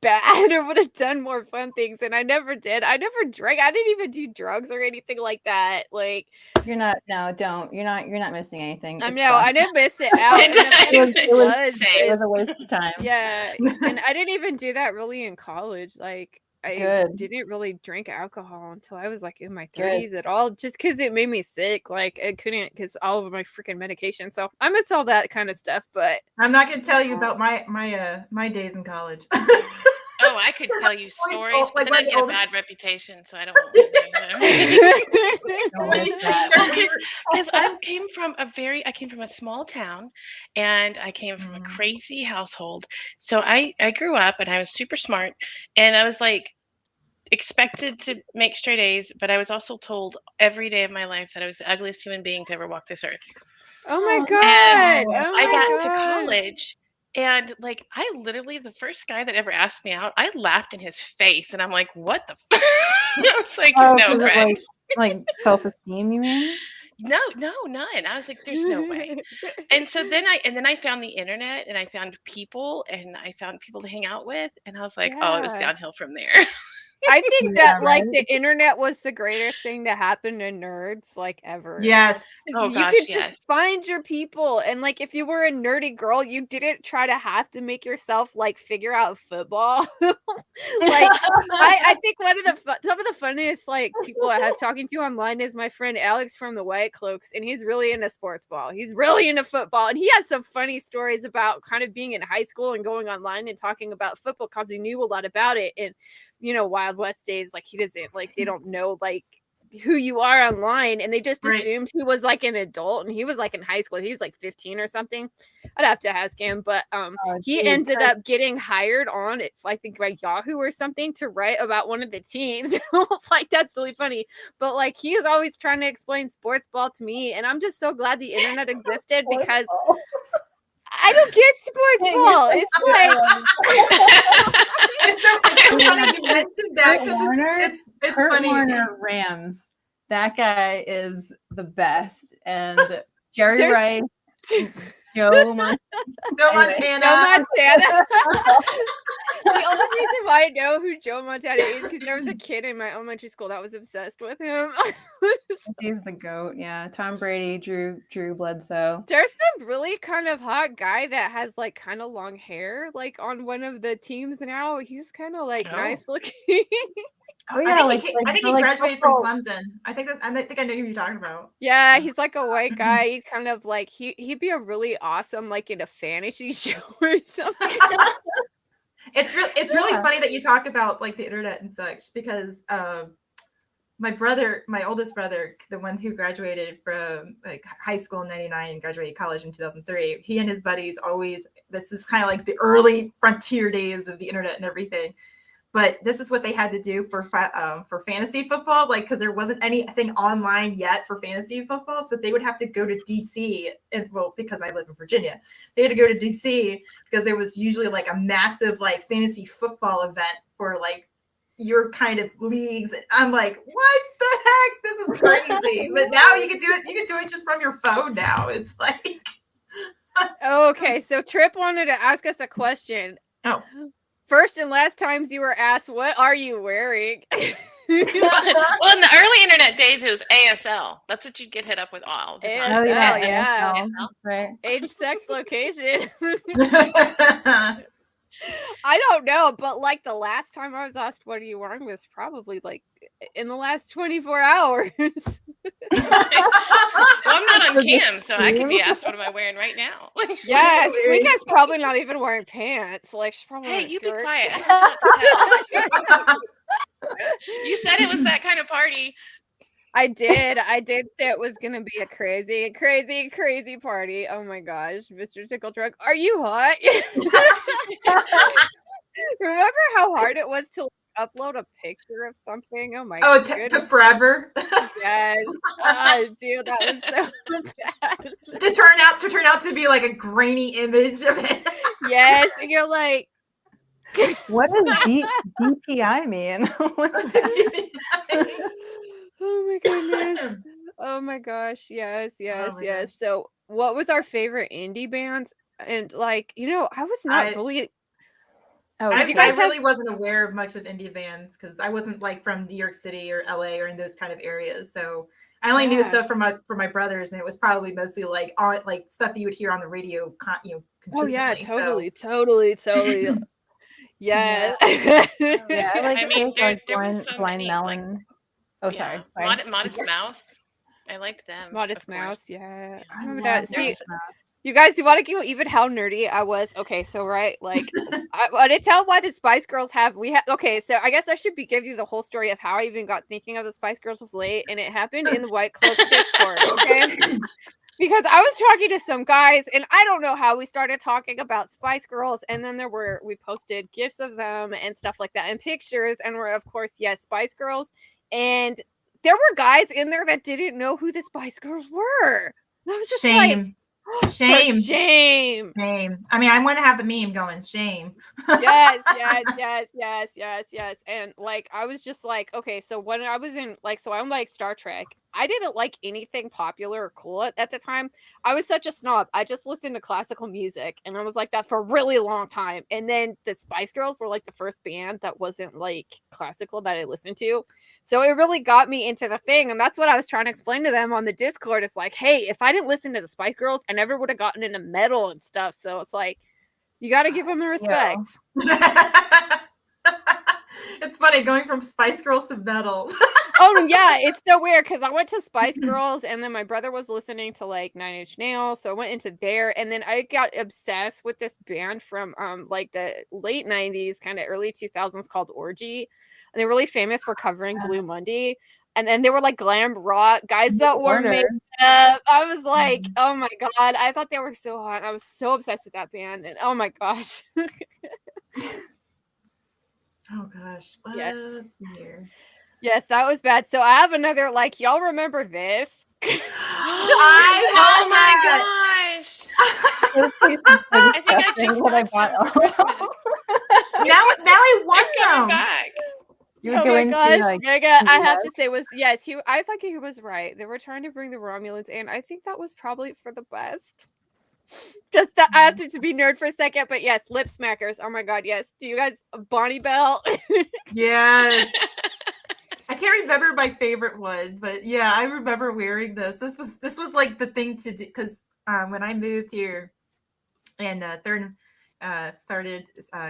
bad or would have done more fun things. And I never did. I never drank. I didn't even do drugs or anything like that. Like, You're not. No, don't. You're not missing anything. I It know. I sucked. didn't miss it out. And the funny thing It was a waste of time. yeah. And I didn't even do that really in college. Like, I Good. didn't really drink alcohol until I was like in my Good. 30s at all, just because it made me sick. Like, I couldn't, because all of my freaking medication. So I miss all that kind of stuff. But I'm not going to tell you about my days in college. Oh, I could tell you stories, like but one I of the get a oldest- bad reputation, so I don't want to. Don't When miss you that. start, Because I came from a small town, and I came from a Mm. crazy household. So I grew up, and I was super smart, and I was like expected to make straight A's, but I was also told every day of my life that I was the ugliest human being to ever walk this earth. oh my Oh, God. And Oh I my got to God. college, and like I literally, the first guy that ever asked me out, I laughed in his face, and I'm like, what the I was like, Oh, no, was it Greg. like self-esteem? You mean? No, none. I was like, there's no way. And so then I found the internet, and I found people, and I found people to hang out with, and I was like, oh, it was Yeah. downhill from there. I think Yeah, that like right? the internet was the greatest thing to happen to nerds like ever. yes. 'Cause Oh you gosh, could yes. just find your people, and like if you were a nerdy girl, you didn't try to have to make yourself like figure out football. Like I think some of the funniest like people I have talking to online is my friend Alex from the White Cloaks, and he's really into sports ball. He's really into football, and he has some funny stories about kind of being in high school and going online and talking about football because he knew a lot about it. And Wild West days, like he doesn't like they don't know like who you are online, and they just Right. assumed he was like an adult, and he was like in high school. He was like 15 or something. I'd have to ask him, but Oh, he geez. ended up getting hired on it, I think by Yahoo or something, to write about one of the teams. It's like that's really funny, but like he is always trying to explain sports ball to me, and I'm just so glad the internet existed because I don't get sports ball. It's like It's so funny you mentioned that Kurt because Warner? it's Kurt funny. Warner Rams. That guy is the best. And Jerry There's- Rice, Joe Montana. Joe Anyway. Montana. Joe Montana. The only reason why I know who Joe Montana is because there was a kid in my elementary school that was obsessed with him. He's the GOAT. Yeah. Tom Brady, Drew Bledsoe. There's some really kind of hot guy that has like kind of long hair, like on one of the teams now. He's kind of like Oh. nice looking. Oh yeah, I think he graduated from Clemson. I think I know who you're talking about. Yeah, he's like a white guy. He's kind of like he'd be a really awesome like in a fantasy show or something. It's really funny that you talk about like the internet and such because my oldest brother, the one who graduated from like high school in 99 and graduated college in 2003, he and his buddies this is kind of like the early frontier days of the internet and everything. But this is what they had to do for fantasy football, like because there wasn't anything online yet for fantasy football, so they would have to go to DC. And well, because I live in Virginia, they had to go to DC because there was usually like a massive like fantasy football event for like your kind of leagues. And I'm like, what the heck? This is crazy. But now you can do it. You can do it just from your phone now. It's like. Okay, so Trip wanted to ask us a question. Oh. First and last times you were asked, what are you wearing? Well, in the early internet days, it was ASL. That's what you'd get hit up with all the time. ASL, yeah, yeah. ASL, right. Age, sex, location. I don't know, but like the last time I was asked what are you wearing was probably like in the last 24 hours. Well, I'm not on cam, so I could be asked what am I wearing right now. Yes, Squeeka's probably not even wearing pants. Like she's probably Hey, wearing a you be skirt. quiet. You said it was that kind of party. I did say it was gonna be a crazy, crazy, crazy party. Oh my gosh, Mr. Tickle Truck, are you hot? Remember how hard it was to upload a picture of something? Oh my Oh, it goodness. took forever. Yes. Oh, dude, that was so bad. to turn out to be like a grainy image of it. Yes, and you're like, What does DPI mean? What's that? oh my goodness. Oh my gosh. Yes, yes, my yes. gosh. So what was our favorite indie bands? And like, I was not really Oh, Did you guys I really wasn't aware of much of indie bands because I wasn't like from New York City or LA or in those kind of areas. So I only knew stuff from my brothers, and it was probably mostly like on like stuff that you would hear on the radio, consistently. Oh yeah, So. totally. Yeah. yeah, I like I mean, like there were blind, so blind many, melon. Oh, yeah. sorry. Modest Mouse. I liked them. Modest of course. Mouse, yeah. I I remember love that. See, Modest Mouse. you guys, you want to know even how nerdy I was? Okay, so right, like I want to tell why the Spice Girls okay, so I guess I should give you the whole story of how I even got thinking of the Spice Girls of late, and it happened in the White Cloaks Discord, okay? Because I was talking to some guys, and I don't know how we started talking about Spice Girls, and then we posted gifs of them and stuff like that, and pictures, and we're of course, yes, Spice Girls, and there were guys in there that didn't know who the Spice Girls were. And I was just Shame. like, Shame. Shame. I mean, I want to have the meme going, shame. Yes. And like, I was just like, okay, so when I was in so I'm like Star Trek. I didn't like anything popular or cool at the time. I was such a snob. I just listened to classical music, and I was like that for a really long time. And then the Spice Girls were like the first band that wasn't like classical that I listened to. So it really got me into the thing. And that's what I was trying to explain to them on the Discord. It's like, hey, if I didn't listen to the Spice Girls, I never would have gotten into metal and stuff. So it's like, you got to give them the respect. It's funny going from Spice Girls to metal. Oh yeah, it's so weird because I went to Spice Girls, and then my brother was listening to like 9 Inch Nails, so I went into there, and then I got obsessed with this band from like the late 90s, kind of early 2000s called Orgy, and they're really famous for covering Blue Monday. And then they were like glam rock guys that wore makeup. I was like, oh my god, I thought they were so hot. I was so obsessed with that band, and oh my gosh. Oh gosh. Yes. Let's see here. Yes, that was bad. So I have another, like, y'all remember this? Oh my gosh. I think I what I bought. now I want them. Back. You would Oh go my into, gosh, like, Mega, I have to say I thought he was right. They were trying to bring the Romulans in. I think that was probably for the best. Just that I have to be nerd for a second, but yes, lip smackers. Oh my god, yes. Do you guys Bonnie Bell? Yes. I can't remember my favorite one, but yeah, I remember wearing this. This was like the thing to do because when I moved here and started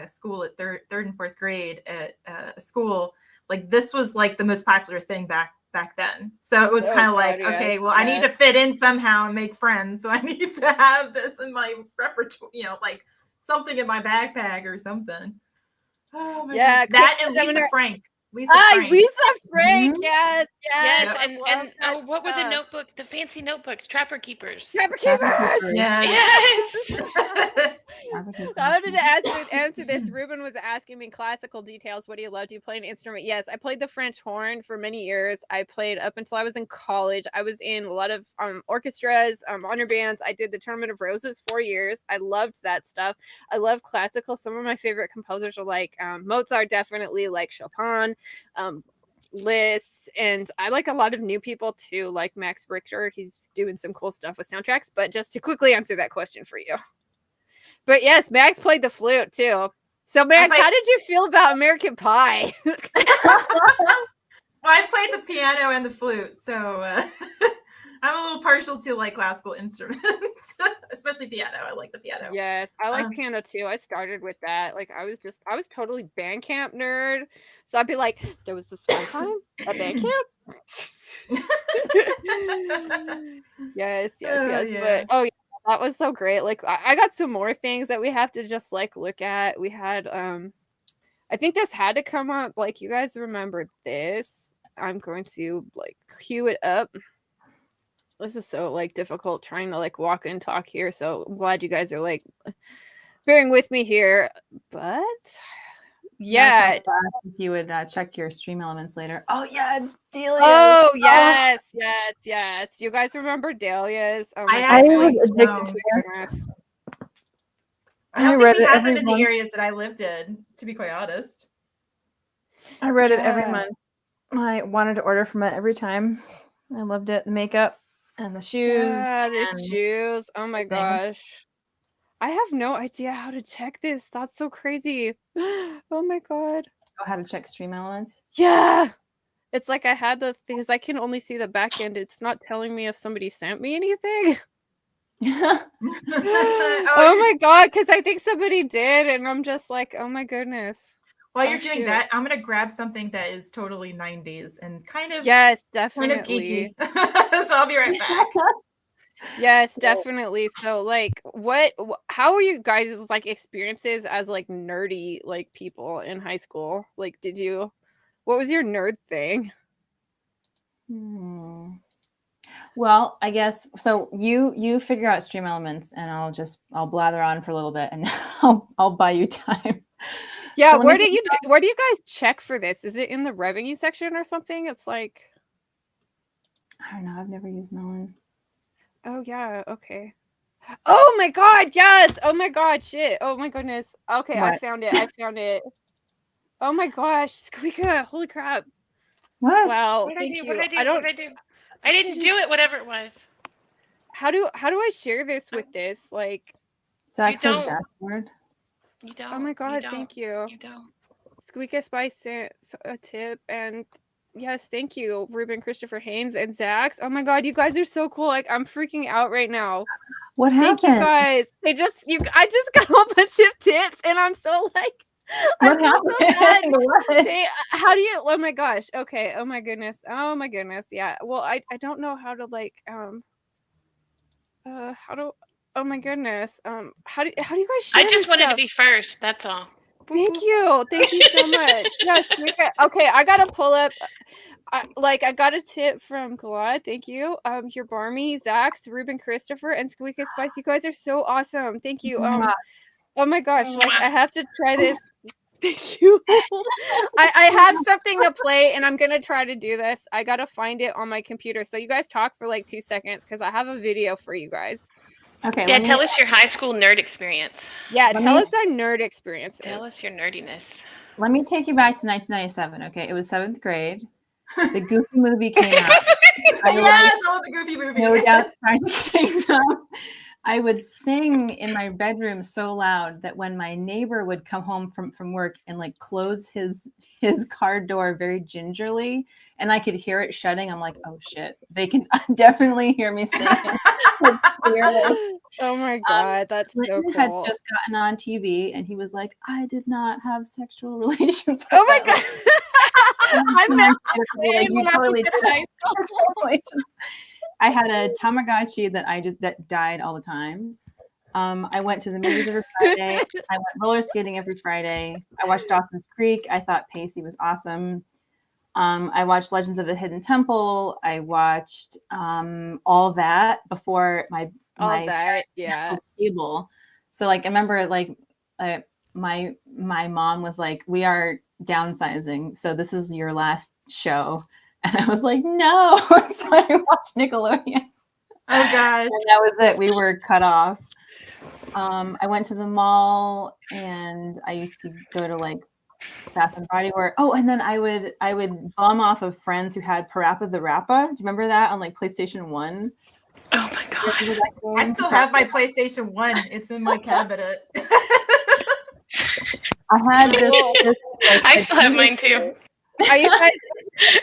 school at third and fourth grade at school, like this was like the most popular thing back then. So it was kind of like, okay, well, I need to fit in somehow and make friends, so I need to have this in my repertoire, like something in my backpack or something. Oh my gosh. That and Lisa Frank. Lisa Frank. Yes. Yes, Yes, I and love that what were the stuff. notebook? The fancy notebooks, Trapper Keepers. Trapper Trapper Keepers! Keepers. Yes. Yes. Trapper Keepers. I wanted to answer this. Ruben was asking me classical details. What do you love? Do you play an instrument? Yes, I played the French horn for many years. I played up until I was in college. I was in a lot of orchestras, honor bands. I did the Tournament of Roses 4 years. I loved that stuff. I love classical. Some of my favorite composers are like Mozart, definitely, like Chopin, Liszt, and I like a lot of new people too, like Max Richter. He's doing some cool stuff with soundtracks. But just to quickly answer that question for you. But yes, Max played the flute too. So Max, how did you feel about American Pie? Well, I played the piano and the flute, so I'm a little partial to like classical instruments, especially piano. I like the piano. Yes, I like piano too. I started with that. Like I was totally band camp nerd. So I'd be like, there was this one time at band camp. yes. Yeah. But yeah, that was so great. Like I got some more things that we have to just like look at. We had I think this had to come up. Like you guys remember this. I'm going to like cue it up. This is so like difficult trying to like walk and talk here. So I'm glad you guys are like bearing with me here. But yeah. If you would check your stream elements later. Oh yeah, Delia. Oh yes. You guys remember Dahlia's? Oh my I was addicted to this. I don't think we had them in the areas that I lived in, to be quite honest. I read it every month. I wanted to order from it every time. I loved it. The makeup and the shoes. Yeah, the shoes. Oh my gosh. I have no idea how to check this. That's so crazy. Oh my god. Oh, how to check stream elements? Yeah. It's like I had the things. I can only see the back end. It's not telling me if somebody sent me anything. Oh my god, because I think somebody did, and I'm just like, oh my goodness. While you're doing that, I'm gonna grab something that is totally 90s and kind of definitely kind of geeky. So I'll be right back. Yes, definitely. So like how are you guys' like experiences as like nerdy like people in high school? Like what was your nerd thing? Well, I guess so. You figure out stream elements, and I'll blather on for a little bit, and I'll buy you time. Yeah, so where do you guys check for this? Is it in the revenue section or something? It's like I don't know. I've never used Melon. Oh yeah, okay. Oh my god, yes! Oh my god, shit. Oh my goodness. Okay, what? I found it. Oh my gosh, Squeeka, holy crap. What? Wow, thank you. I didn't do it, whatever it was. How do I share this with this? Like Zach says dashboard. You don't. Oh my god, thank you. You don't. Squeeka Spice sent a tip, and yes, thank you, Ruben, Christopher Haynes, and Zax. Oh my god, you guys are so cool. Like I'm freaking out right now. What happened? Thank you guys. I just got a whole bunch of tips, and I'm so like what happened? So sad. How do you? Oh my gosh. Okay. Oh my goodness. Yeah. Well, I don't know how to like how do. Oh my goodness. How do you guys share I just wanted to be first. That's all. Thank you so much. Yes. Okay. I gotta pull up. I got a tip from Glad. Thank you. Your Barmy, Zax, Ruben, Christopher, and Squeeka Spice. You guys are so awesome. Thank you. Oh my gosh, like I have to try this. Thank you. I have something to play, and I'm gonna try to do this. I gotta find it on my computer. So you guys talk for like 2 seconds because I have a video for you guys. Okay. Yeah, tell us your high school nerd experience. Yeah, tell us our nerd experiences. Tell us your nerdiness. Let me take you back to 1997. Okay, it was 7th grade. The Goofy movie came out. I love the Goofy movie. No doubt, Kingdom. I would sing in my bedroom so loud that when my neighbor would come home from work and like close his car door very gingerly, and I could hear it shutting, I'm like, oh shit, they can definitely hear me singing. Oh my god, that's Clinton so cool. Had just gotten on TV, and he was like, I did not have sexual relations. Oh my god. I'm not when I was in high school. I had a Tamagotchi that died all the time. I went to the movies every Friday. I went roller skating every Friday. I watched Dawson's Creek. I thought Pacey was awesome. I watched Legends of the Hidden Temple. I watched all that before my All that, yeah. cable. So like I remember like my mom was like, "We are downsizing, so this is your last show," and I was like, "No!" So I watched Nickelodeon. Oh gosh. And that was it. We were cut off. I went to the mall, and I used to go to like Bath and Body Works. Oh, and then I would bum off of friends who had Parappa the Rappa. Do you remember that on like PlayStation 1? Oh my god. I still have my PlayStation 1. It's in my cabinet. I had this like, I still have mine too. Are you guys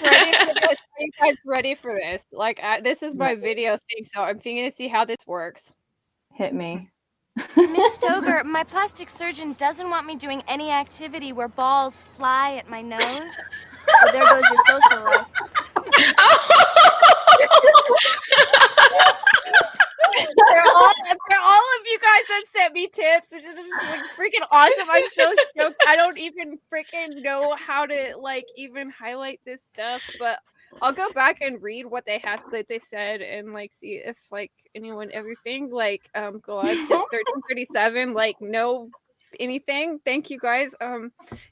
ready for this? Are you guys ready for this? Like, this is my video thing, so I'm thinking to see how this works. Hit me. Miss Stoger, my plastic surgeon doesn't want me doing any activity where balls fly at my nose. So there goes your social life. For all of you guys that sent me tips, which is just like freaking awesome. I'm so stoked. I don't even freaking know how to like even highlight this stuff, but I'll go back and read what they said and like see if like anyone everything like go on to 1337 like no anything. Thank you guys.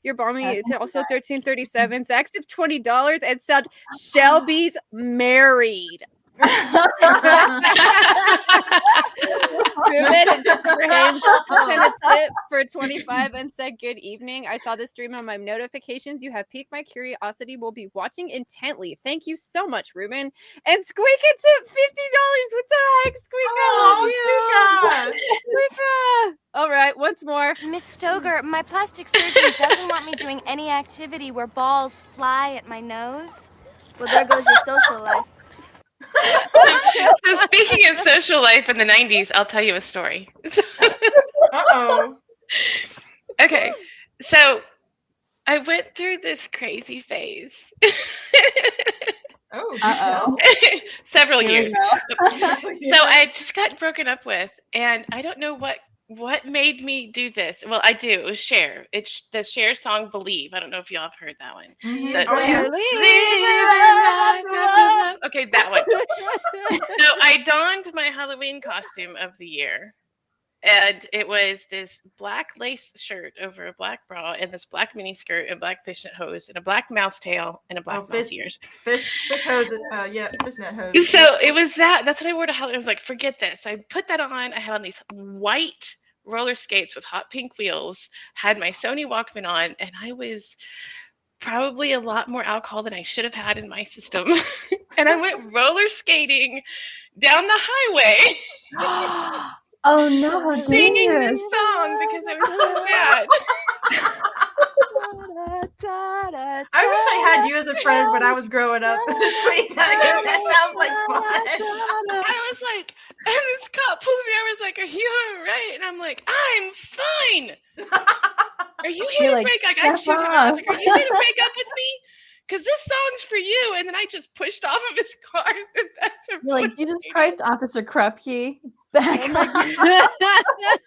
Your balmy to also 1337 Zach tipped $20 and said Shelby's married. Ruben and Jennifer Haynes sent a tip for 25 and said, "Good evening. I saw the stream on my notifications. You have piqued my curiosity. We'll be watching intently. Thank you so much, Ruben." And Squeeka tipped $50. What the heck, Squeeka? Oh, Squeeka. All right, once more. Miss Stoger, my plastic surgeon doesn't want me doing any activity where balls fly at my nose. Well, there goes your social life. So speaking of social life in the 90s, I'll tell you a story. Uh-oh. Okay, so I went through this crazy phase. Oh, do tell. Several Here we years. go. So I just got broken up with, and I don't know what made me do this. Well, I do. It was Cher. It's the Cher song "Believe." I don't know if y'all have heard that one. Mhm. But- Oh, yeah. Okay, that one. So I donned my Halloween costume of the year. And it was this black lace shirt over a black bra and this black mini skirt and black fishnet hose and a black mouse tail and a black mouse ears. Fish hose. Yeah, fishnet hose. So it was that's what I wore to Halloween. I was like, forget this. I put that on. I had on these white roller skates with hot pink wheels, had my Sony Walkman on, and I was probably a lot more alcohol than I should have had in my system. And I went roller skating down the highway. Oh no, how Singing dangerous. this song because I was so bad. I wish I had you as a friend when I was growing up this week. That sounds like fun. I was like, and this cop pulls me over. He's like, "Are you all right?" And I'm like, "I'm fine." Are you here to Like, break? Like, I step shoot him. I was off. like, "Are you here to break up with me? Because this song's for you." And then I just pushed off of his car and went back to. You're like, Jesus Christ, Officer Krupke. Back Oh my off.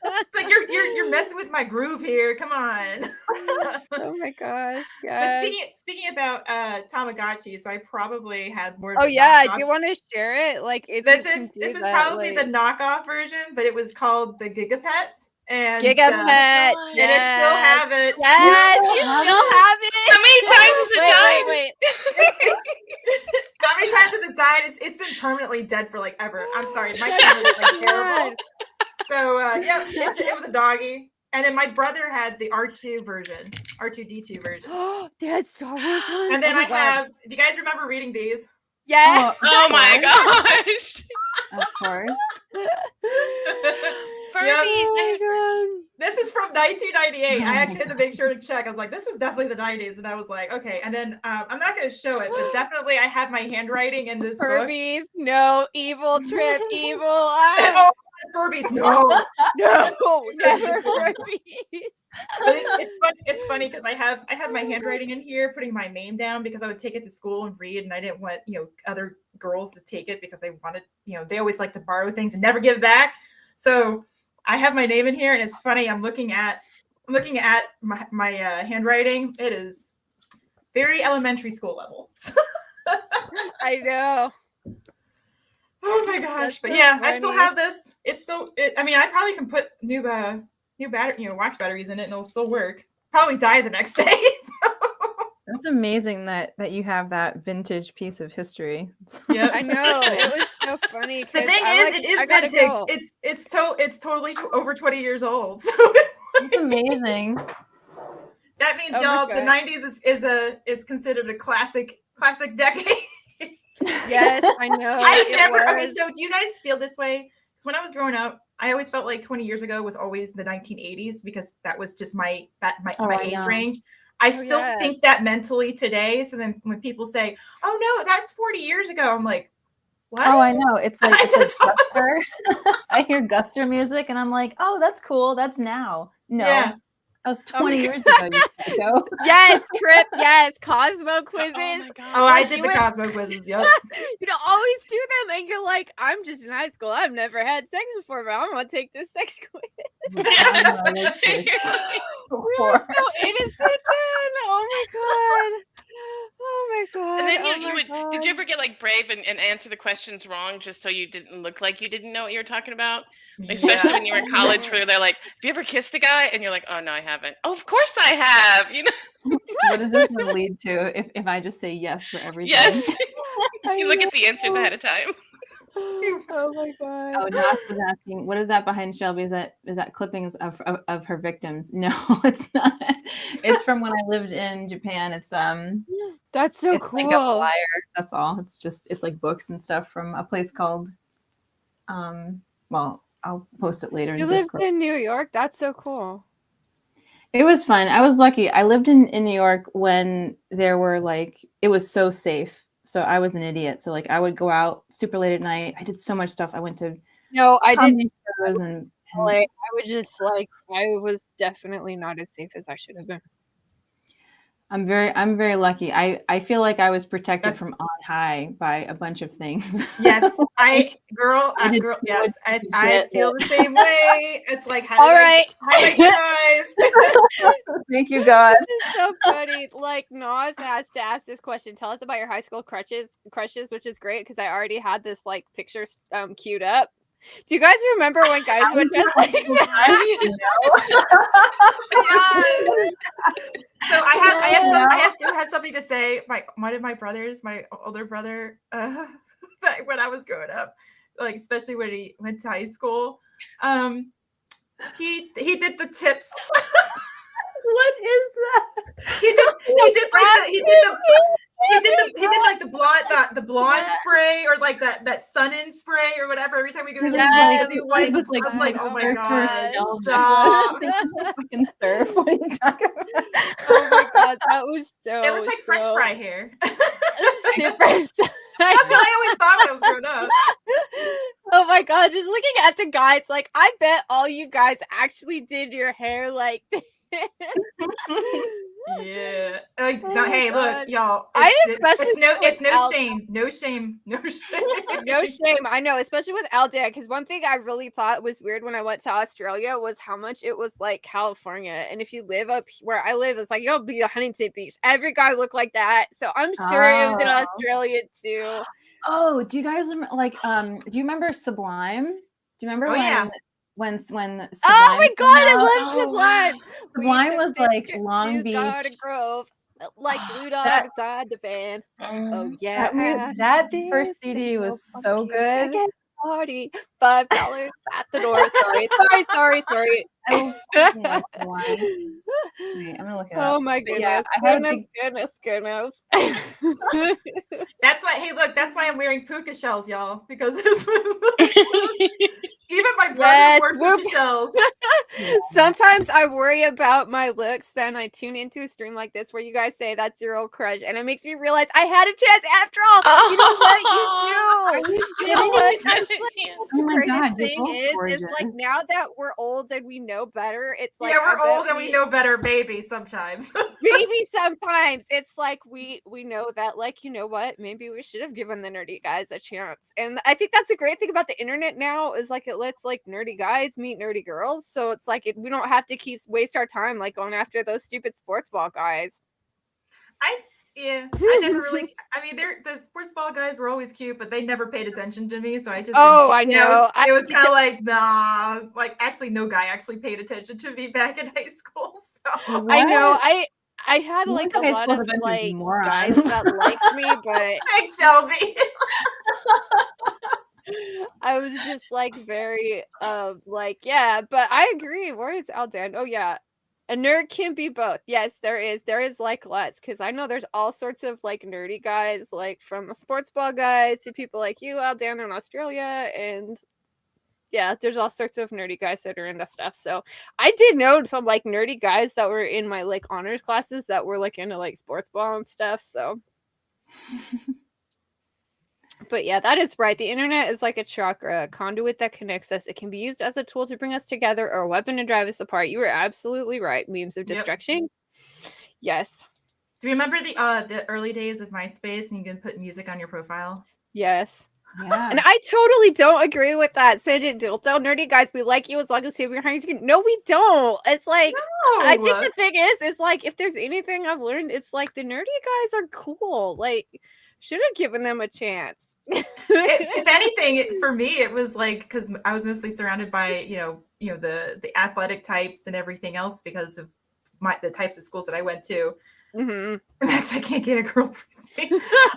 It's like you're messing with my groove here. Come on. Oh my gosh, But guys. speaking about Tamagotchi, so I probably had more. Oh of a yeah, knockoff. do you want to share it? Like, if This you can is do this is that, probably like, the knockoff version, but it was called the Gigapet, and Gigapet. and it still Yes. have it. Yes, you have still it? have it. How many times has it died? Wait. How many times has it died? It's been permanently dead for like ever. I'm sorry, my camera was like terrible. So yeah, it was a doggy. And then my brother had the R2 version, R2D2 version. They had Star Wars ones. And then Oh my I God. have. Do you guys remember reading these? Yes. Oh my gosh. Of course. Yep. Oh This is from 1998. Oh I my actually had to make sure to check. I was like, this is definitely the 90s. And I was like, okay. And then I'm not going to show it, but definitely I had my handwriting in this book. Furbies, no, evil trip, evil. Oh, Furbies, no. No, never Furbies. But it's funny because I have my handwriting in here, putting my name down because I would take it to school and read, and I didn't want other girls to take it because they wanted they always like to borrow things and never give it back. So I have my name in here, and it's funny. I'm looking at my handwriting. It is very elementary school level. I know. Oh my gosh! That's But so yeah, I still funny. have this. It's so. I mean, I probably can put new battery, wax batteries in it, and it'll still work. Probably die the next day. So. That's amazing that you have that vintage piece of history. Yep. I know. It was so funny. The thing is, it is vintage. It's totally over 20 years old. So That's amazing. that means Oh my y'all, the God. 90s is considered a classic decade. Yes, I know. Okay, so do you guys feel this way? Because when I was growing up, I always felt like 20 years ago was always the 1980s because that was just my age range. I still think that mentally today. So then when people say, "Oh no, that's 40 years ago," I'm like, "What?" Oh, I know. It's like Guster. I hear Guster music and I'm like, "Oh, that's cool. That's now." No. Yeah. That was 20 years ago, you psycho. Yes, Trip. Yes, Cosmo quizzes. Oh my God. Oh, I did the Cosmo quizzes. Yep. You always do them, and you're like, I'm just in high school. I've never had sex before, but I'm gonna take this sex quiz. We were so innocent then. Oh my god. Oh my god. And then oh did you ever get like brave and answer the questions wrong just so you didn't look like you didn't know what you were talking about? Especially when you were in college where they're like, have you ever kissed a guy? And you're like, oh no, I haven't. Oh, of course I have. What does this going to lead to if I just say yes for everything? Yes. You look at the answers ahead of time. Oh my god. Oh, Nas was asking, what is that behind Shelby? Is that clippings of her victims? No, it's not. It's from when I lived in Japan. It's That's so it's cool. like a flyer. That's all. It's like books and stuff from a place called well, I'll post it later. You in lived Discord. in New York? That's so cool. It was fun. I was lucky. I lived in New York when there were it was so safe. So I was an idiot. So I would go out super late at night. I did so much stuff. I went to I did shows and I would just I was definitely not as safe as I should have been. I'm very lucky. I feel like I was protected from on high by a bunch of things. Yes, girl, yes, I feel the same way. It's like, how do I survive? Thank you, God. It's so funny. Nas has to ask this question. Tell us about your high school crushes, which is great because I already had this pictures queued up. Do you guys remember when guys would just like that? So I have something to say. One of my brothers, my older brother, when I was growing up, especially when he went to high school, he did the tips. What is that? He did the blonde spray or that sun-in spray or whatever every time we go to the beach. I was like, oh my god, stop. Fucking surf. What are you talking about? Oh my god, that was so. It looks like French fry hair. That's what I always thought when I was growing up. Oh my god, just looking at the guys, I bet all you guys actually did your hair like this. Yeah. Hey, look, y'all. It's no shame. No shame. I know, especially with Aldea, because one thing I really thought was weird when I went to Australia was how much it was like California. And if you live up where I live, it's you'll be a Huntington Beach. Every guy looked like that. So I'm sure it was in Australia too. Oh, do you guys remember do you remember Sublime? Do you remember when Sublime oh my god, I love Sublime. Sublime was Long Beach. Grove, Blue Dog inside the van. Oh yeah. That first CD was so good. Party, $5 at the door. Sorry. I love Sublime. Wait, I'm gonna look it up. Oh my goodness. Goodness. That's why, hey, look, that's why I'm wearing puka shells, y'all. Because even my brother wore puka shells. Sometimes I worry about my looks. Then I tune into a stream like this where you guys say that's your old crush, and it makes me realize I had a chance after all. Oh. You know what? You do. You know what? That's oh my greatest god, thing is now that we're old and we know better. It's yeah, we're old and we know better, maybe sometimes. Maybe sometimes it's we know that you know what? Maybe we should have given the nerdy guys a chance. And I think that's a great thing about the internet now is it lets nerdy guys meet nerdy girls. So it's we don't have to waste our time going after those stupid sports ball guys. Yeah, I never really. I mean, the sports ball guys were always cute, but they never paid attention to me. So I just. Oh, I you know. it was kind of like nah. Like actually, no guy actually paid attention to me back in high school. So I know. What? I had You like went to a high lot school of with a bunch of like guys morons. that liked me, but thanks, Shelby. I was just like very like yeah, but I agree. Where is Aldan? Oh yeah. A nerd can be both. Yes, there is. There is like lots because I know there's all sorts of like nerdy guys, like from the sports ball guys to people like you out down in Australia, and yeah, there's all sorts of nerdy guys that are into stuff. So I did know some like nerdy guys that were in my like honors classes that were like into like sports ball and stuff. So but yeah, that is right. The internet is like a chakra, a conduit that connects us. It can be used as a tool to bring us together or a weapon to drive us apart. You were absolutely right. Memes of destruction. Yes. Do you remember the early days of MySpace and you can put music on your profile? Yes. Yeah. And I totally don't agree with that. Send dildo nerdy guys. We like you as long as you're behind screen. No, we don't. It's like I think the thing is like if there's anything I've learned, it's like the nerdy guys are cool. Like should have given them a chance. If anything, for me, it was like because I was mostly surrounded by the athletic types and everything else because of the types of schools that I went to. Mm-hmm. Max, I can't get a girl.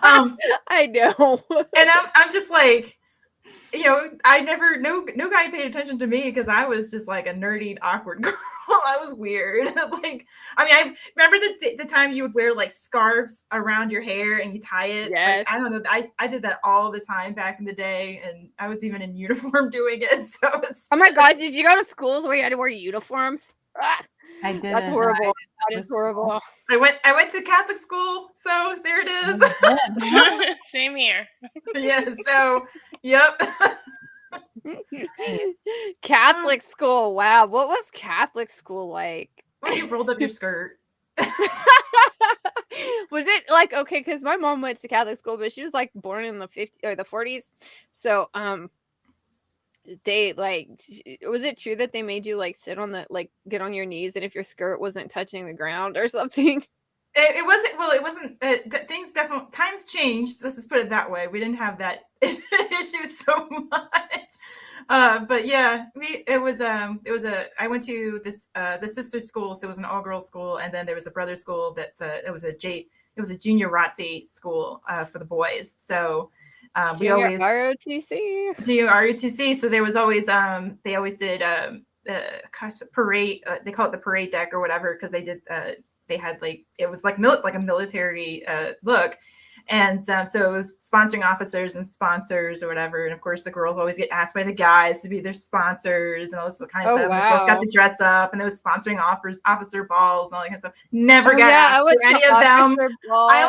I know, and I'm just like, I never no guy paid attention to me because I was just like a nerdy, awkward girl. I was weird. Like, I mean, I remember the time you would wear like scarves around your hair and you tie it. Yes. Like, I don't know. I did that all the time back in the day, and I was even in uniform doing it. So it's oh my god, did you go to schools where you had to wear uniforms? I did. That's horrible. That is horrible. I went to Catholic school, so there it is. Same here. Yeah. So, yep. Catholic school. Wow. What was Catholic school like? When you rolled up your skirt. Was it like okay? Because my mom went to Catholic school, but she was like born in the 50s or the 40s. So they like was it true that they made you like sit on the like get on your knees and if your skirt wasn't touching the ground or something? It wasn't. Well, it wasn't. Things definitely times changed. Let's just put it that way. We didn't have that issue so much. But yeah, it was I went to this the sister school, so it was an all girls school, and then there was a brother school it was a junior ROTC school for the boys. So we always ROTC. Junior ROTC. So there was always they always did parade. They call it the parade deck or whatever because they did. They had like it was like a military look, and so it was sponsoring officers and sponsors or whatever. And of course, the girls always get asked by the guys to be their sponsors and all this kind of stuff. Wow. And the girls got to dress up, and they was sponsoring officer balls and all that kind of stuff. Never got asked to any of them. I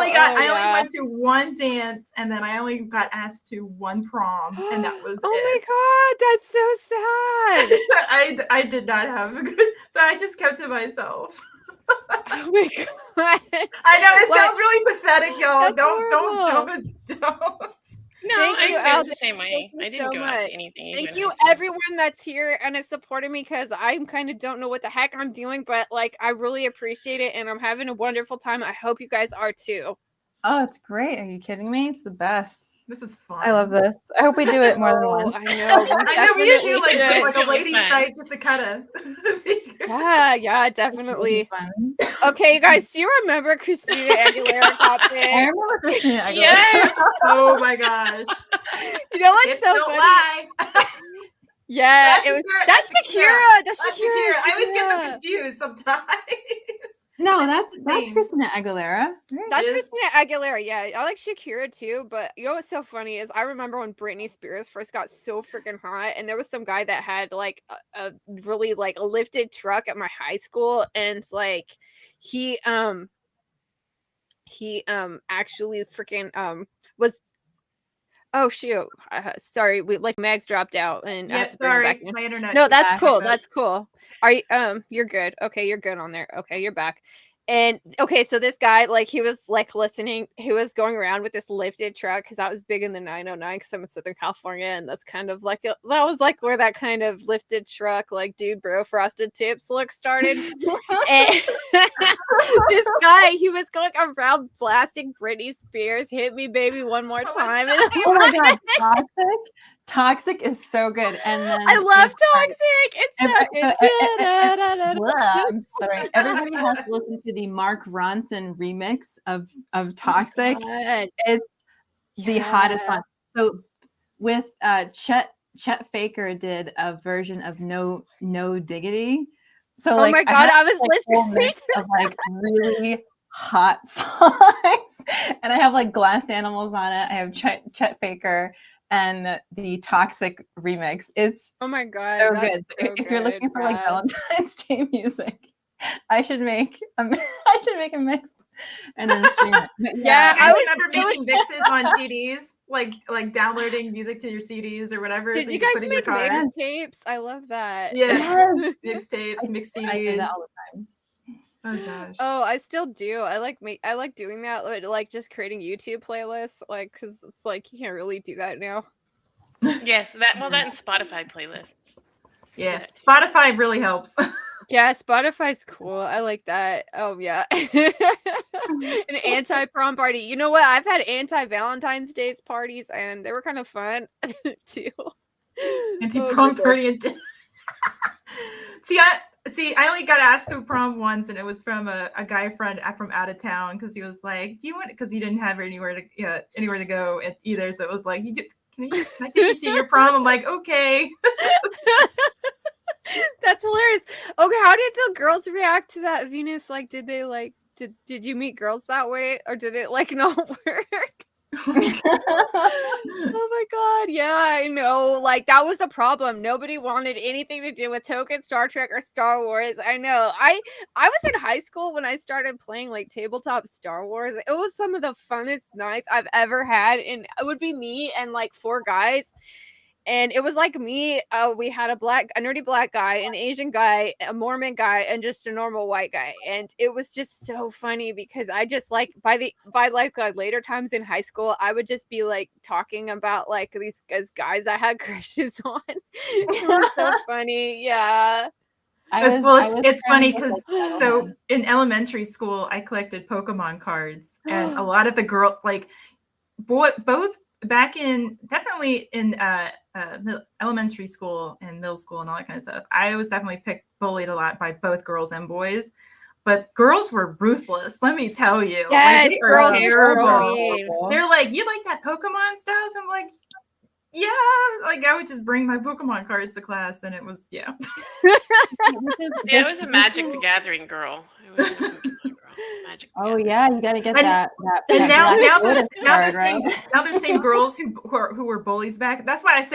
only went to one dance, and then I only got asked to one prom, and that was it. My god, that's so sad. I did not have a good, so I just kept to myself. Oh my god! I know it sounds really pathetic, y'all. That's Don't. No, Thank you, I feel Alden. the same way. Thank you I didn't so go out to much. anything. Thank even you, high school. everyone that's here and is supporting me because I'm kind of don't know what the heck I'm doing, but like I really appreciate it and I'm having a wonderful time. I hope you guys are too. Oh, it's great. Are you kidding me? It's the best. This is fun. I love this. I hope we do it more than once. I know. I know we need to do definitely should. like a ladies' night just to kind of. Yeah, definitely. Okay, guys, do you remember Christina Aguilera popped I in? remember Christina Aguilera. Yes. Oh my gosh! You know what's Hips so don't funny? lie. Yeah, That's it was. Shakira, That's that's Shakira. That's Shakira. I always get them confused sometimes. No, that's Same. Christina Aguilera. Right? That's Is- Christina Aguilera. Yeah, I like Shakira too. But you know what's so funny is I remember when Britney Spears first got so freaking hot, and there was some guy that had like a really like a lifted truck at my high school, and like he actually freaking was. Oh shoot! Sorry, we like Mags dropped out, and I Yeah, have to bring her back sorry, in. my internet. No, that's back. cool. That's cool. Are you you're good. Okay, you're good on there. Okay, you're back. And okay, so this guy, like, he was like listening, he was going around with this lifted truck because that was big in the 909 because I'm in Southern California, and that's kind of like that was like where that kind of lifted truck, like, dude, bro, frosted tips look started. And this guy, he was going around blasting Britney Spears, "Hit Me, Baby, One More Time." And Oh my god, Toxic is so good. And then I love Toxic. It's so good. I'm sorry. Everybody has to listen to the Mark Ronson remix of Toxic. God. It's the hottest one. So with Chet Faker did a version of No Diggity. So Oh like, my god, I was like, listening mix of like really hot songs, and I have like Glass Animals on it. I have Chet Faker and the Toxic remix. It's oh my god, so that's good. so If you're looking for like Brad. Valentine's Day music, I should make a mix and then stream it. But Yeah, I I was- remember it was- making mixes on CDs, like downloading music to your CDs or whatever. Did so you could guys put in your make car. mixtapes? I love that. Yeah, mixtapes, mixed I do CDs. that all the time. Oh gosh. Oh, I still do. I like doing that, like just creating YouTube playlists, like, because it's like you can't really do that now. Yes, that and Spotify playlists. Yeah, Spotify really helps. Yeah, Spotify's cool. I like that. Oh yeah. An anti-prom party. You know what? I've had anti-Valentine's Day parties and they were kind of fun too. Anti-prom party and I only got asked to a prom once, and it was from a guy friend from out of town because he was like, "Do you want?" Because he didn't have anywhere to go either. So it was like, can I take you to your prom? I'm like, okay. That's hilarious. Okay, how did the girls react to that, Venus? Like, did they like did you meet girls that way, or did it like not work? Oh my god, yeah, I know. Like, that was the problem. Nobody wanted anything to do with Token, Star Trek, or Star Wars. I know. I was in high school when I started playing like tabletop Star Wars. It was some of the funnest nights I've ever had, and it would be me and like 4 guys. And it was like me, we had a nerdy black guy, an Asian guy, a Mormon guy, and just a normal white guy. And it was just so funny because I just like by later times in high school, I would just be like talking about like these guys I had crushes on. It was so funny. Yeah. It's funny because so in elementary school, I collected Pokemon cards, and a lot of the both back in definitely in elementary school and middle school and all that kind of stuff. I was definitely bullied a lot by both girls and boys, but girls were ruthless. Let me tell you, Yes, like, girls they are are so terrible. mean. They're like, "You like that Pokemon stuff?" I'm like, "Yeah." Like, I would just bring my Pokemon cards to class, and it was Yeah, it was a Magic the Gathering girl. It was a Magic the Oh Gathering. yeah, you got to get And- that. And now Black there's card, right? same girls who were bullies back. That's why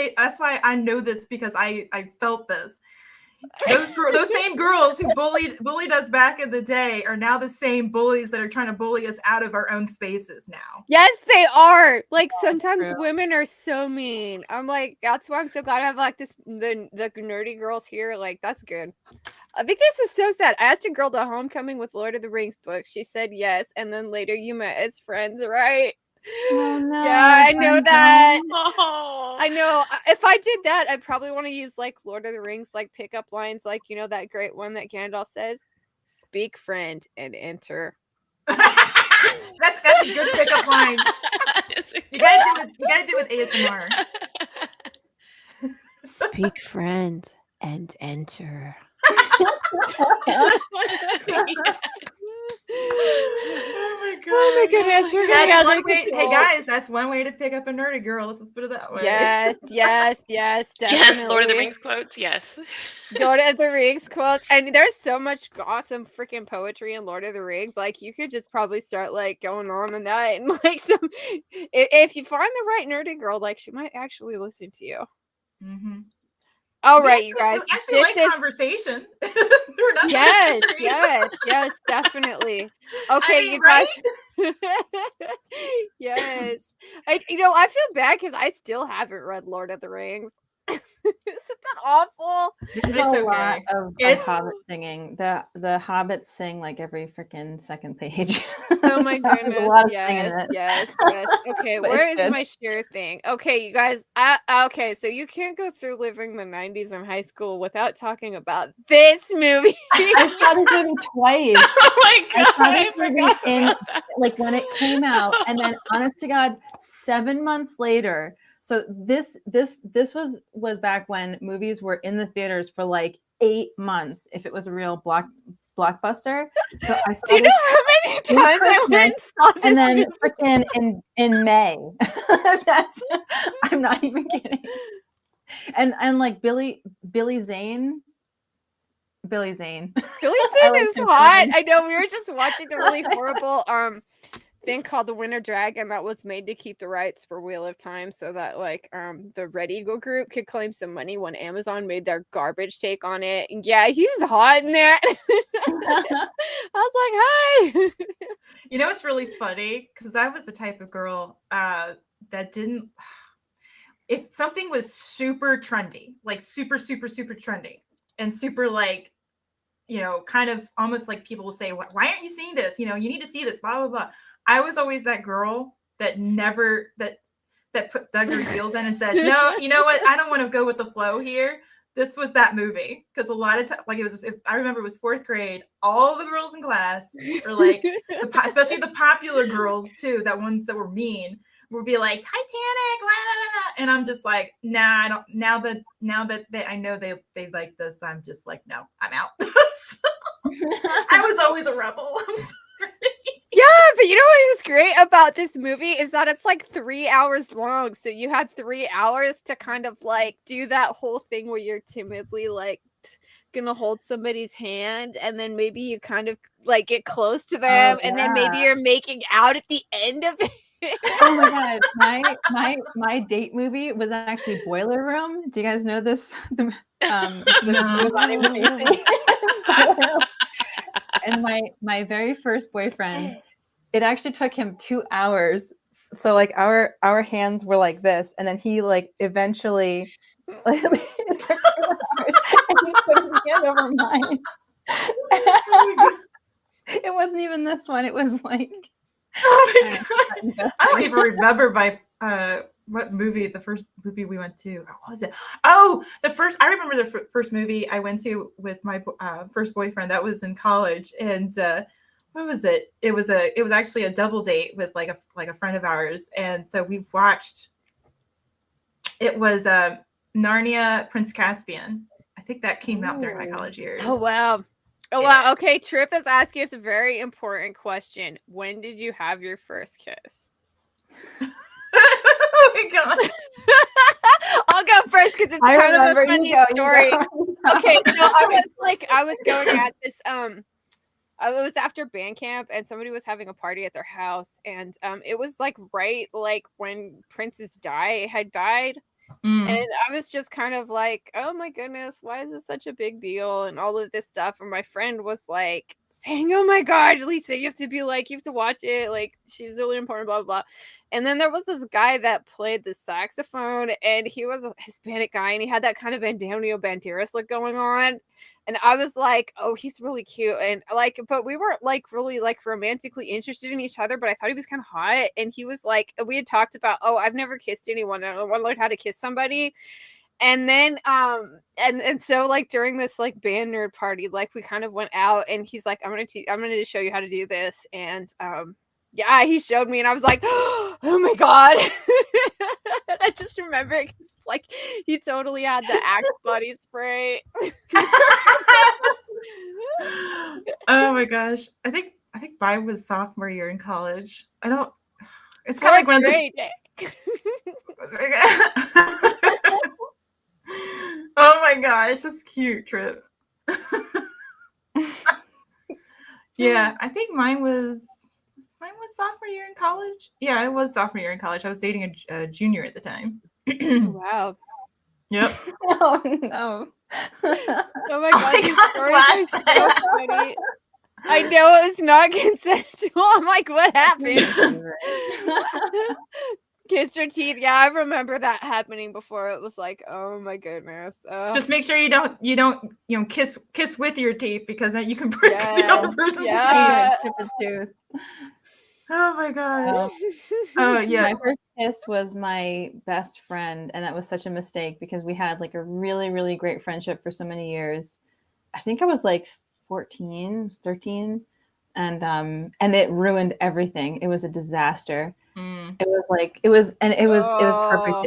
I know this, because I felt this. Those same girls who bullied us back in the day are now the same bullies that are trying to bully us out of our own spaces now. Yes, they are. Like, sometimes true. women are so mean. I'm like, that's why I'm so glad I have like the nerdy girls here. Like, that's good. I think this is so sad. I asked a girl to homecoming with Lord of the Rings book. She said yes, and then later you met as friends, right? Oh, no, Yeah, I know that. Oh. I know. If I did that, I'd probably want to use like Lord of the Rings, like pickup lines, like, you know, that great one that Gandalf says, "Speak, friend, and enter." That's a good pickup line. You gotta do it with ASMR. Speak, friend, and enter. Oh my goodness, we're gonna That's get one way. Hey guys, that's one way to pick up a nerdy girl. Let's just put it that way. Yes, Yes, definitely. Lord of the Rings quotes, yes. Lord of the Rings quotes, and there's so much awesome freaking poetry in Lord of the Rings. Like, you could just probably start like going on in that, and like if you find the right nerdy girl, like, she might actually listen to you. Mm-hmm. All right, you guys. Actually, like conversation. Yes, definitely. Okay, you guys. Yes. I feel bad because I still haven't read Lord of the Rings. Isn't that awful. There's It's a lot okay. of It's- Hobbit singing. The Hobbits sing like every freaking second page. Oh my So there's goodness. a lot of singing in Yes, it. yes, yes. Okay, But where it's is good. my share thing? Okay, you guys. Okay, so you can't go through living the 90s in high school without talking about this movie. I saw this movie twice. Oh my I god! saw this I movie forgot in about that. like when it came out, and then honest to God, 7 months later. So this was back when movies were in the theaters for like 8 months if it was a real blockbuster. So I Do saw you know this how many in times I went and saw this and then movie? freaking in May. That's I'm not even kidding. And like Billy Zane. Billy Zane. Billy I Zane like is him hot. better. I know we were just watching the really horrible thing called the Winter Dragon that was made to keep the rights for Wheel of Time so that like the Red Eagle group could claim some money when Amazon made their garbage take on it. And yeah, he's hot in that. I was like, hi. You know, it's really funny because I was the type of girl that didn't. If something was super trendy, like super trendy, and super like, you know, kind of almost like people will say, why aren't you seeing this? You know, you need to see this, blah, blah, blah. I was always that girl that never, that dug her heels in and said, no, you know what? I don't want to go with the flow here. This was that movie. Because a lot of times, like I remember it was 4th grade, all the girls in class were like, especially the popular girls too, that ones that were mean, would be like Titanic, blah, blah, blah. And I'm just like, nah, I don't. Now that I know they like this, I'm just like, no, I'm out. I was always a rebel. I'm sorry. Yeah, but you know what was great about this movie is that it's like 3 hours long. So you had 3 hours to kind of like do that whole thing where you're timidly like gonna hold somebody's hand and then maybe you kind of like get close to them and then maybe you're making out at the end of it. Oh my god, my date movie was actually Boiler Room. Do you guys know this? With Giovanni Ribisi. And my very first boyfriend, it actually took him 2 hours. So like our hands were like this, and then he like eventually like, it took 2 hours, and he put his hand over mine. It wasn't even this one. It was like. Oh my god! I don't even remember what movie, the first movie we went to. What was it? Oh, I remember the first movie I went to with my first boyfriend. That was in college, and what was it? It was actually a double date with like a friend of ours, and so we watched. It was Narnia, Prince Caspian. I think that came out during my college years. Oh wow. Oh wow. Okay, Trip is asking us a very important question. When did you have your first kiss? Oh my god. I'll go first because it's kind of a funny story. Okay, so I was going at this it was after band camp and somebody was having a party at their house and it was like right like when Prince's had died. And I was just kind of like, oh my goodness, why is this such a big deal? And all of this stuff. And my friend was like saying, oh my God, Lisa, you have to watch it. Like, she's really important, blah, blah, blah. And then there was this guy that played the saxophone and he was a Hispanic guy and he had that kind of Antonio Banderas look going on. And I was like, oh, he's really cute. And like, but we weren't like really like romantically interested in each other, but I thought he was kind of hot. And he was like, we had talked about, oh, I've never kissed anyone. I want to learn how to kiss somebody. And then and so like during this like band nerd party, like we kind of went out and he's like, I'm gonna show you how to do this. And yeah, he showed me and I was like, oh my God. I just remember it like he totally had the Axe body spray. Oh my gosh. I think mine was sophomore year in college. It's kind of like one of those. Oh my gosh, that's cute, Trip. Yeah, I think mine was sophomore year in college. Yeah, it was sophomore year in college. I was dating a junior at the time. Wow. Yep. Oh no. Oh my God, these stories are so funny. I know it was not consensual. I'm like, what happened? Kiss your teeth. Yeah, I remember that happening before. It was like, oh my goodness. Just make sure you don't kiss with your teeth, because then you can break the Yeah. other person's Yeah. teeth. Chip a tooth. Oh my gosh. Oh, Oh yeah. my first kiss was my best friend, and that was such a mistake because we had like a really, really great friendship for so many years. I think I was like 14, 13, and it ruined everything. It was a disaster. Mm. It was like it was perfect. Oh.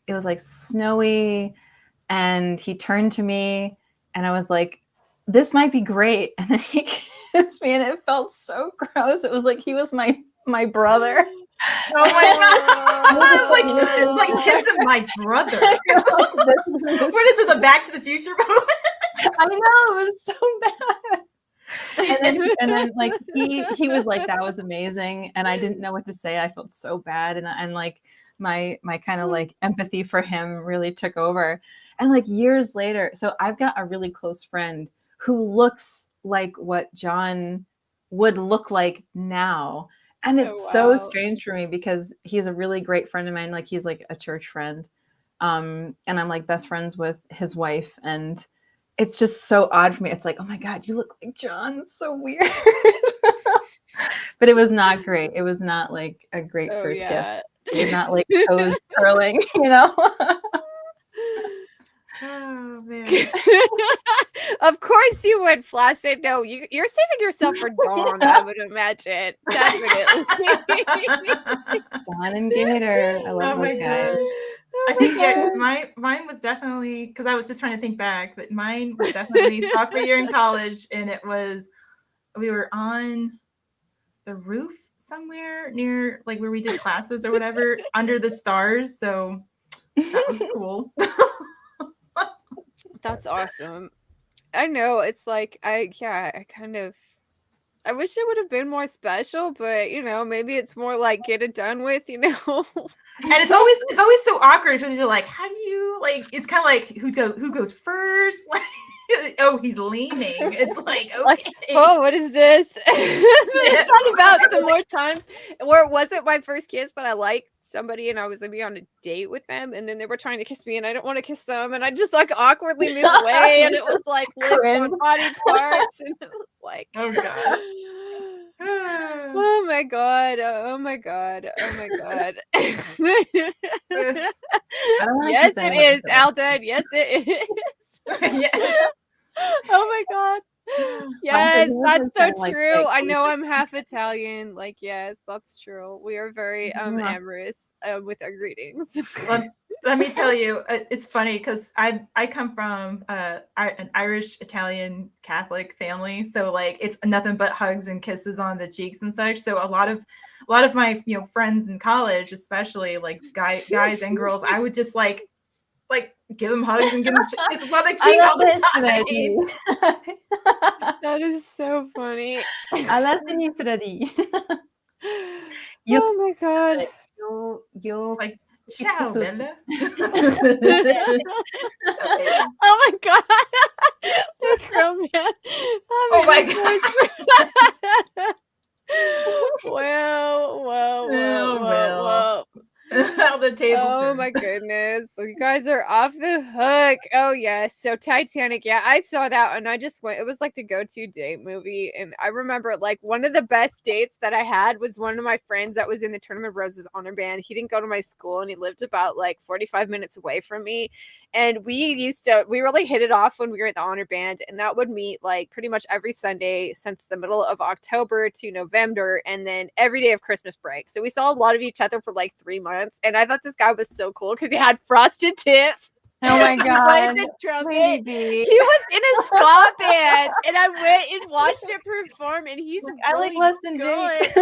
It was like snowy, and he turned to me, and I was like, this might be great. And then he kissed me, and it felt so gross. It was like he was my brother. Oh my god. I was like, Oh. it's like kissing my brother. This is What is this, a Back to the Future moment? I know, it was so bad. And then like he was like, that was amazing, and I didn't know what to say. I felt so bad, and like my kind of like empathy for him really took over. And like years later, so I've got a really close friend who looks like what John would look like now. And it's Oh, so wow. strange for me because he's a really great friend of mine. Like he's like a church friend. And I'm like best friends with his wife, and it's just so odd for me. It's like, oh my God, you look like John. It's so weird. But it was not great. It was not like a great Oh, first yeah. gift. It was not like toes curling, you know? Oh man. Of course you would, Flaccid. No, you're saving yourself for Dawn, I would imagine. Definitely. Dawn and Gator. I love Oh my those guys. gosh. Oh I my think yeah, God. mine was definitely, because I was just trying to think back, but mine was definitely sophomore year in college, and we were on the roof somewhere near like where we did classes or whatever under the stars. So that was cool. That's awesome. I know, it's like I wish it would have been more special, but maybe it's more like get it done with. And it's always so awkward because you're like, how do you like? It's kind of like who goes first? Like, oh, he's leaning. It's like, okay. Like, oh, what is this? It's thought about some more times where it wasn't my first kiss, but I liked somebody and I was maybe on a date with them, and then they were trying to kiss me, and I didn't want to kiss them, and I just like awkwardly moved away, and it was like lips on Cringe. body parts, and it was like, Oh gosh. oh my God, oh my God, oh my God. I don't want to Yes, kiss it anyone. is, Alden. Yes, it is. Yes. Oh my God. Yes, he was that's like so kinda like true. I fake. know I'm half Italian. Like, yes, that's true. We are very Yeah. amorous with our greetings. Let me tell you, it's funny because I come from an Irish Italian Catholic family, so like it's nothing but hugs and kisses on the cheeks and such. So a lot of my friends in college, especially like guys and girls, I would just like give them hugs and give them kisses on the cheek all the time. That is so funny. Alla sinistra. Oh my God. It's like, ciao, Bella. Oh my God. The crow man. Oh my God. Whoa. Well. How the tables Oh turn. my goodness. So you guys are off the hook. Oh yes. So Titanic. Yeah, I saw that and I just went. It was like the go-to date movie. And I remember like one of the best dates that I had was one of my friends that was in the Tournament of Roses honor band. He didn't go to my school and he lived about like 45 minutes away from me. And we really hit it off when we were at the honor band, and that would meet like pretty much every Sunday since the middle of October to November, and then every day of Christmas break. So we saw a lot of each other for like 3 months, and I thought this guy was so cool because he had frosted tips. Oh my He played God. the trumpet. Baby. He was in a ska band, and I went and watched it perform, and he's I like really less than good. Jake.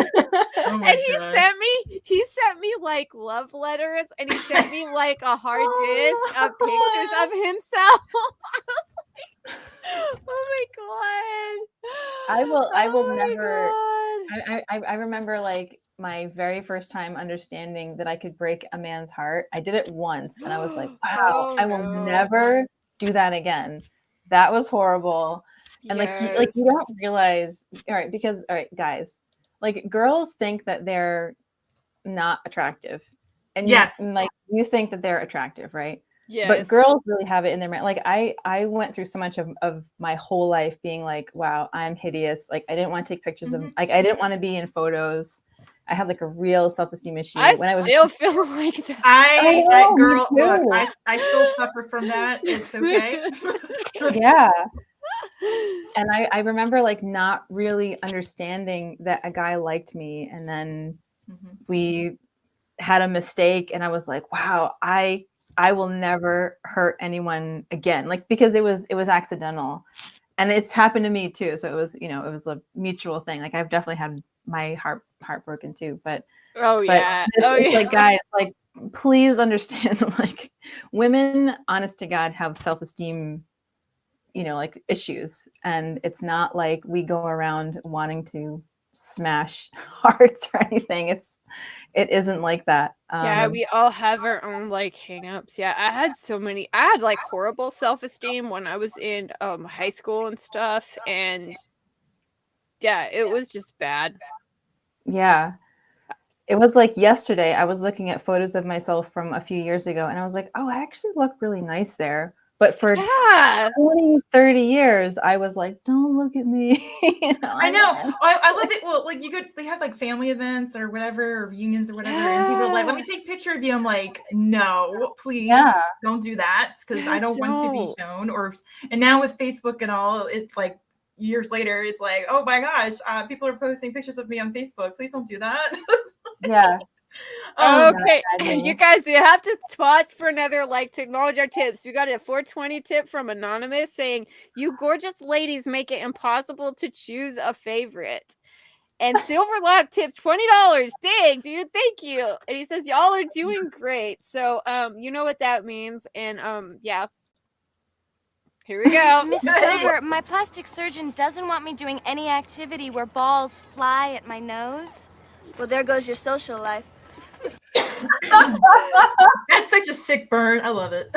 Oh my And he gosh. sent me like love letters, and he sent me like a hard disk of pictures of himself. I was like, oh my God. I will Oh my never. God. I remember like my very first time understanding that I could break a man's heart. I did it once, and I was like, wow, Oh, I will no. never do that again. That was horrible. And like you don't realize, all right, because all right, guys, like girls think that they're not attractive and Yes. you think that they're attractive, right? Yes. But girls really have it in their mind. Like I went through so much of my whole life being like, wow, I'm hideous. Like I didn't want to take pictures of, like I didn't want to be in photos. I had like a real self-esteem issue I when I was. still feel like that. I know, me girl, look, too. I still suffer from that. It's okay. Yeah. And I remember like not really understanding that a guy liked me, and then we had a mistake, and I was like, wow, I will never hurt anyone again, like because it was accidental, and it's happened to me too. So it was, it was a mutual thing. Like I've definitely had my heart broken too, but Yeah. it's like, guys, like please understand, like women, honest to God, have self-esteem, like issues, and it's not like we go around wanting to smash hearts or anything. It isn't like that. Yeah, we all have our own like hangups. Yeah, I had like horrible self-esteem when I was in high school and stuff, and yeah, it was just bad. Yeah. It was like yesterday, I was looking at photos of myself from a few years ago, and I was like, oh, I actually look really nice there. But for 20, 30 years, I was like, don't look at me. I know. I love it. Well, like they have like family events or whatever, or reunions or whatever, and people are like, let me take a picture of you. I'm like, no, please don't do that, because I don't want to be shown. And now with Facebook and all, it's like years later, it's like, oh my gosh, people are posting pictures of me on Facebook. Please don't do that. Yeah. Okay, you guys, you have to pause for another, like, to acknowledge our tips. We got a 420 tip from Anonymous saying, you gorgeous ladies make it impossible to choose a favorite. And Silverlock tips $20. Dang, dude, thank you. And he says, y'all are doing great. So, you know what that means. And, yeah. Here we go. Miss Stover, my plastic surgeon doesn't want me doing any activity where balls fly at my nose. Well, there goes your social life. That's such a sick burn. I love it.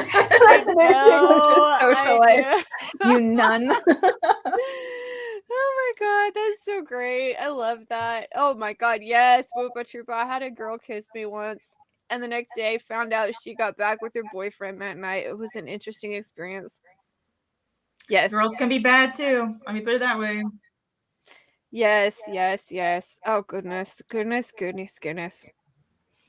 You nun. Oh my god, that's so great. I love that. Oh my god, yes, Whoopa Troopa. I had a girl kiss me once, and the next day found out she got back with her boyfriend that night. It was an interesting experience. Yes. Girls can be bad too. Let me put it that way. Yes. Oh goodness.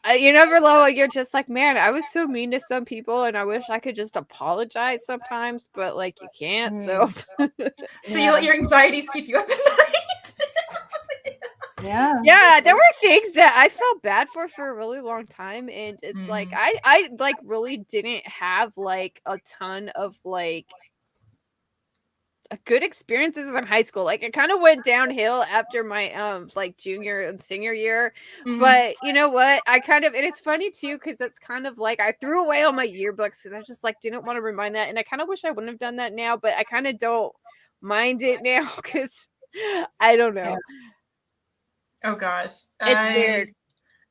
You never know. You're just like, man, I was so mean to some people, and I wish I could just apologize sometimes, but like you can't. So, so you let your anxieties keep you up at night. Yeah, there were things that I felt bad for a really long time, and it's like I like really didn't have like a ton of like good experiences in high school. Like it kind of went downhill after my like junior and senior year. But you know what? And it's funny too, because it's kind of like I threw away all my yearbooks because I just like didn't want to remind that, and I kind of wish I wouldn't have done that now, but I kind of don't mind it now because I don't know. Oh gosh, it's weird.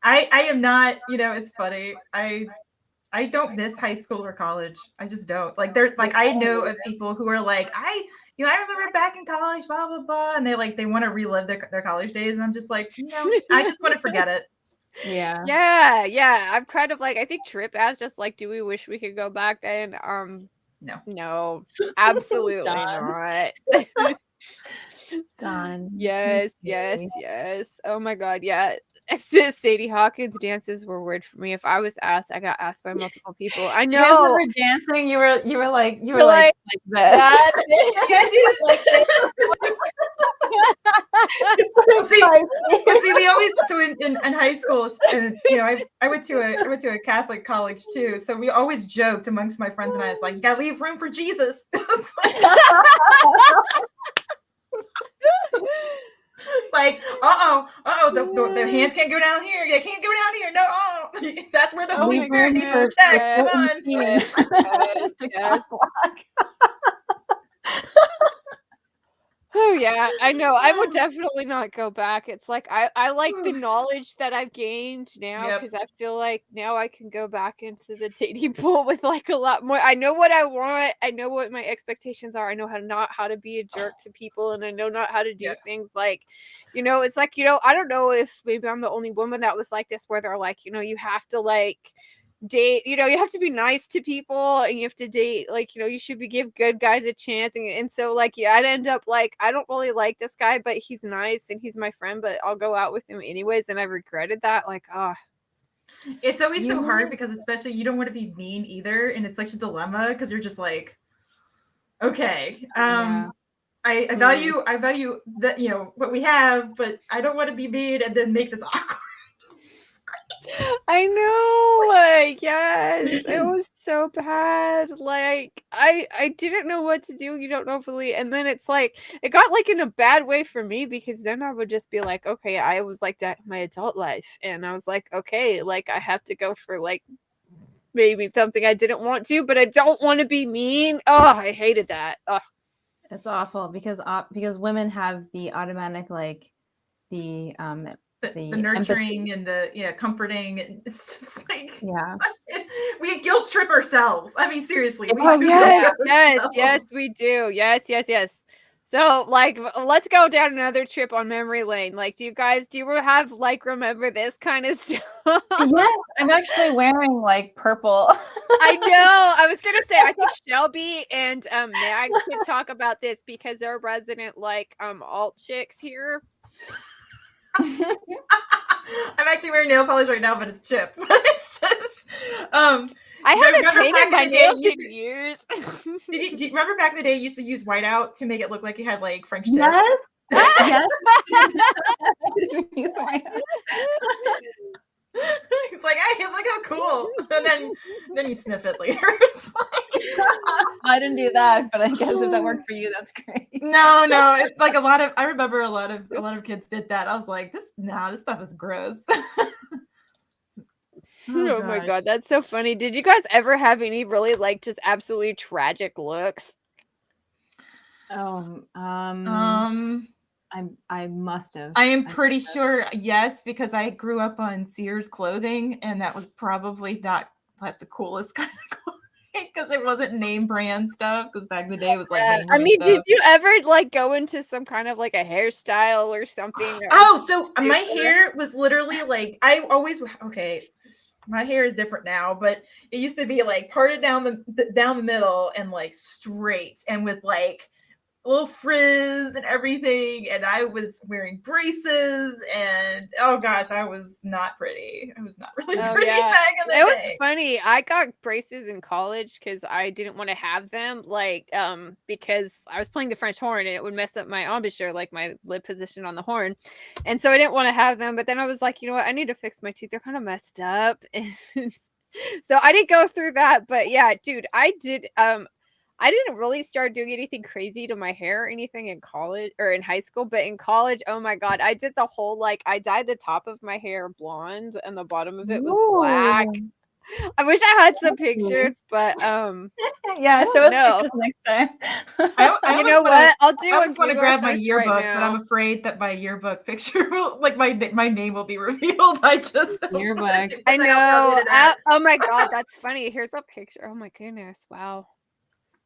I am not. It's funny. I don't miss high school or college. I just don't. Like I know of people who are like, I remember back in college, blah blah blah, and they want to relive their college days, and I'm just like, I just want to forget it. Yeah. I'm kind of like, I think Trip asked just like, do we wish we could go back then? No, absolutely not. Done. Yes. Oh my god, yeah. Sadie Hawkins dances were weird for me. If I was asked, I got asked by multiple people. I know. You guys were dancing. You were like this. Yeah, dude. Like this. See, we always in high school, and I went to a Catholic college too. So we always joked amongst my friends and I. It's like, you gotta leave room for Jesus. Like, the hands can't go down here. They can't go down here. No, that's where the Holy Spirit needs to check. Come on. Yes. Oh yeah, I know. I would definitely not go back. It's like I like the knowledge that I've gained now Yep. because I feel like now I can go back into the dating pool with like a lot more. I know what I want. I know what my expectations are. I know how to be a jerk to people, and I know not how to do Yep. things like, it's like I don't know if maybe I'm the only woman that was like this, where they're like, you have to like date, you have to be nice to people, and you have to date, like, you should give good guys a chance, and so like, yeah, I'd end up like, I don't really like this guy, but he's nice and he's my friend, but I'll go out with him anyways, and I regretted that, like, It's always so hard You- because especially you don't want to be mean either, and it's such a dilemma because you're just like, okay, Yeah. I value that what we have, but I don't want to be mean and then make this awkward. I know, like, yes, it was so bad. Like, I didn't know what to do. You don't know fully, and then it's like it got like in a bad way for me because then I would just be like, okay, I was like that in my adult life, and I was like, okay, like I have to go for like maybe something I didn't want to, but I don't want to be mean. Oh, I hated that. It's awful because women have the automatic like the The empathy. nurturing and the comforting, and it's just like Yeah. we guilt trip ourselves. I mean, seriously, we Oh do yes, guilt trip yes, ourselves. yes, we do. Yes. So like, let's go down another trip on memory lane. Like, do you have like remember this kind of stuff? Yes, I'm actually wearing like purple. I know. I was gonna say, I think Shelby and Mags can talk about this because they're resident like alt chicks here. I'm actually wearing nail polish right now, but it's chipped. But it's just I haven't remember painted back in my the day, nails you in years. do you remember back in the day you used to use whiteout to make it look like you had like French tips? Yes. Yes. It's like, hey, look how cool. And then you sniff it later. It's like, I didn't do that, but I guess if that worked for you, that's great. no, it's like I remember a lot of kids did that. I was like, this stuff is gross. Oh my gosh. god, that's so funny. Did you guys ever have any really like just absolutely tragic looks? I must have. I am pretty sure yes, because I grew up on Sears clothing, and that was probably not like the coolest kind of clothing because it wasn't name brand stuff. Because back in the day, it was like name I brand mean, did stuff. you ever like go into some kind of like a hairstyle or something? Oh, so my super- hair was literally like okay. My hair is different now, but it used to be like parted down the middle and like straight and with like little frizz and everything, and I was wearing braces, and oh gosh, I was not pretty. I was not really pretty back in the day. It was funny. I got braces in college because I didn't want to have them, like, because I was playing the French horn and it would mess up my embouchure, like my lip position on the horn, and so I didn't want to have them. But then I was like, you know what? I need to fix my teeth. They're kind of messed up, so I didn't go through that. But yeah, dude, I did. I didn't really start doing anything crazy to my hair or anything in college or in high school, but in college, oh my god, I did the whole like I dyed the top of my hair blonde and the bottom of it was black. I wish I had some pictures, but yeah, show us pictures next time. You know what? I'll do. I just want to grab my yearbook, right but I'm afraid that my yearbook picture will, like my name will be revealed. I just don't Yearbook. want to put I that out on the know. internet. Oh my god, that's funny. Here's a picture. Oh my goodness. Wow.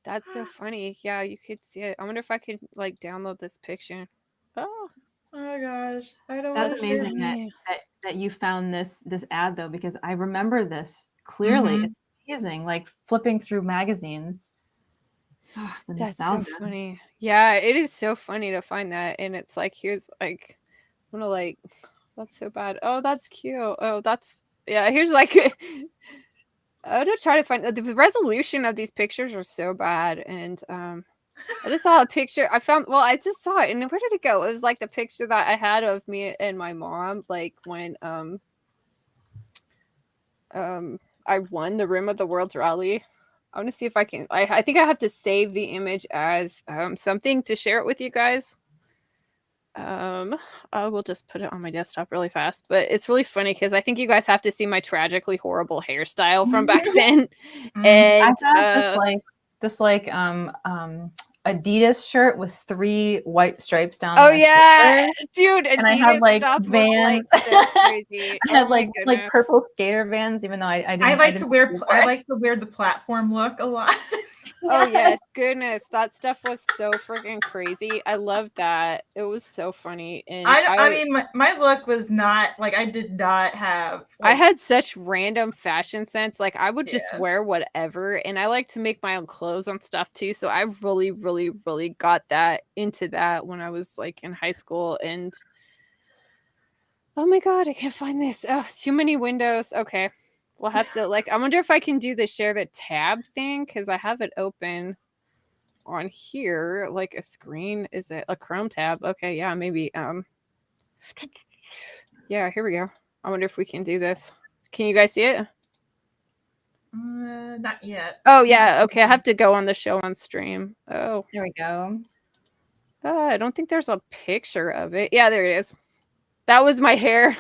That's so funny. Yeah, you could see it. I wonder if I could like download this picture. Oh my gosh. I don't That's want amazing that you found this ad though, because I remember this clearly. Mhm. It's amazing, like flipping through magazines. Oh, the That's nostalgia. so funny. Yeah, it is so funny to find that. And it's like, here's like, I'm gonna like, that's so bad. Oh, that's cute. Oh, that's, yeah, here's like, I'm gonna try to find the resolution of these pictures are so bad. And I just saw a picture. I just saw it. And where did it go? It was like the picture that I had of me and my mom, like when I won the Rim of the World's Rally. I want to see if I can. I think I have to save the image as something to share it with you guys. I will just put it on my desktop really fast. But it's really funny because I think you guys have to see my tragically horrible hairstyle from back then. And I found this Adidas shirt with 3 white stripes down Oh my yeah, shoulder. dude, And I had Adidas like stuff was like Vans. so crazy. I Oh had my like goodness. purple skater Vans, even though I I didn't. like to wear use I it. like to wear the platform look a lot. Oh yes, goodness, that stuff was so freaking crazy. I loved that. It was so funny, and I mean my look was not like I did not have I like had such random fashion sense. Like I would just Yeah. wear whatever, and I like to make my own clothes and stuff too. So I really, really, really got that into that when I was like in high school. And oh my god, I can't find this. Oh, too many windows. Okay, we'll have to like. I wonder if I can do the share the tab thing because I have it open on here, like a screen. Is it a Chrome tab? Okay, yeah, maybe. Yeah, here we go. I wonder if we can do this. Can you guys see it? Not yet. Oh yeah, okay. I have to go on the show on stream. Oh, There we go. I don't think there's a picture of it. Yeah, there it is. That was my hair.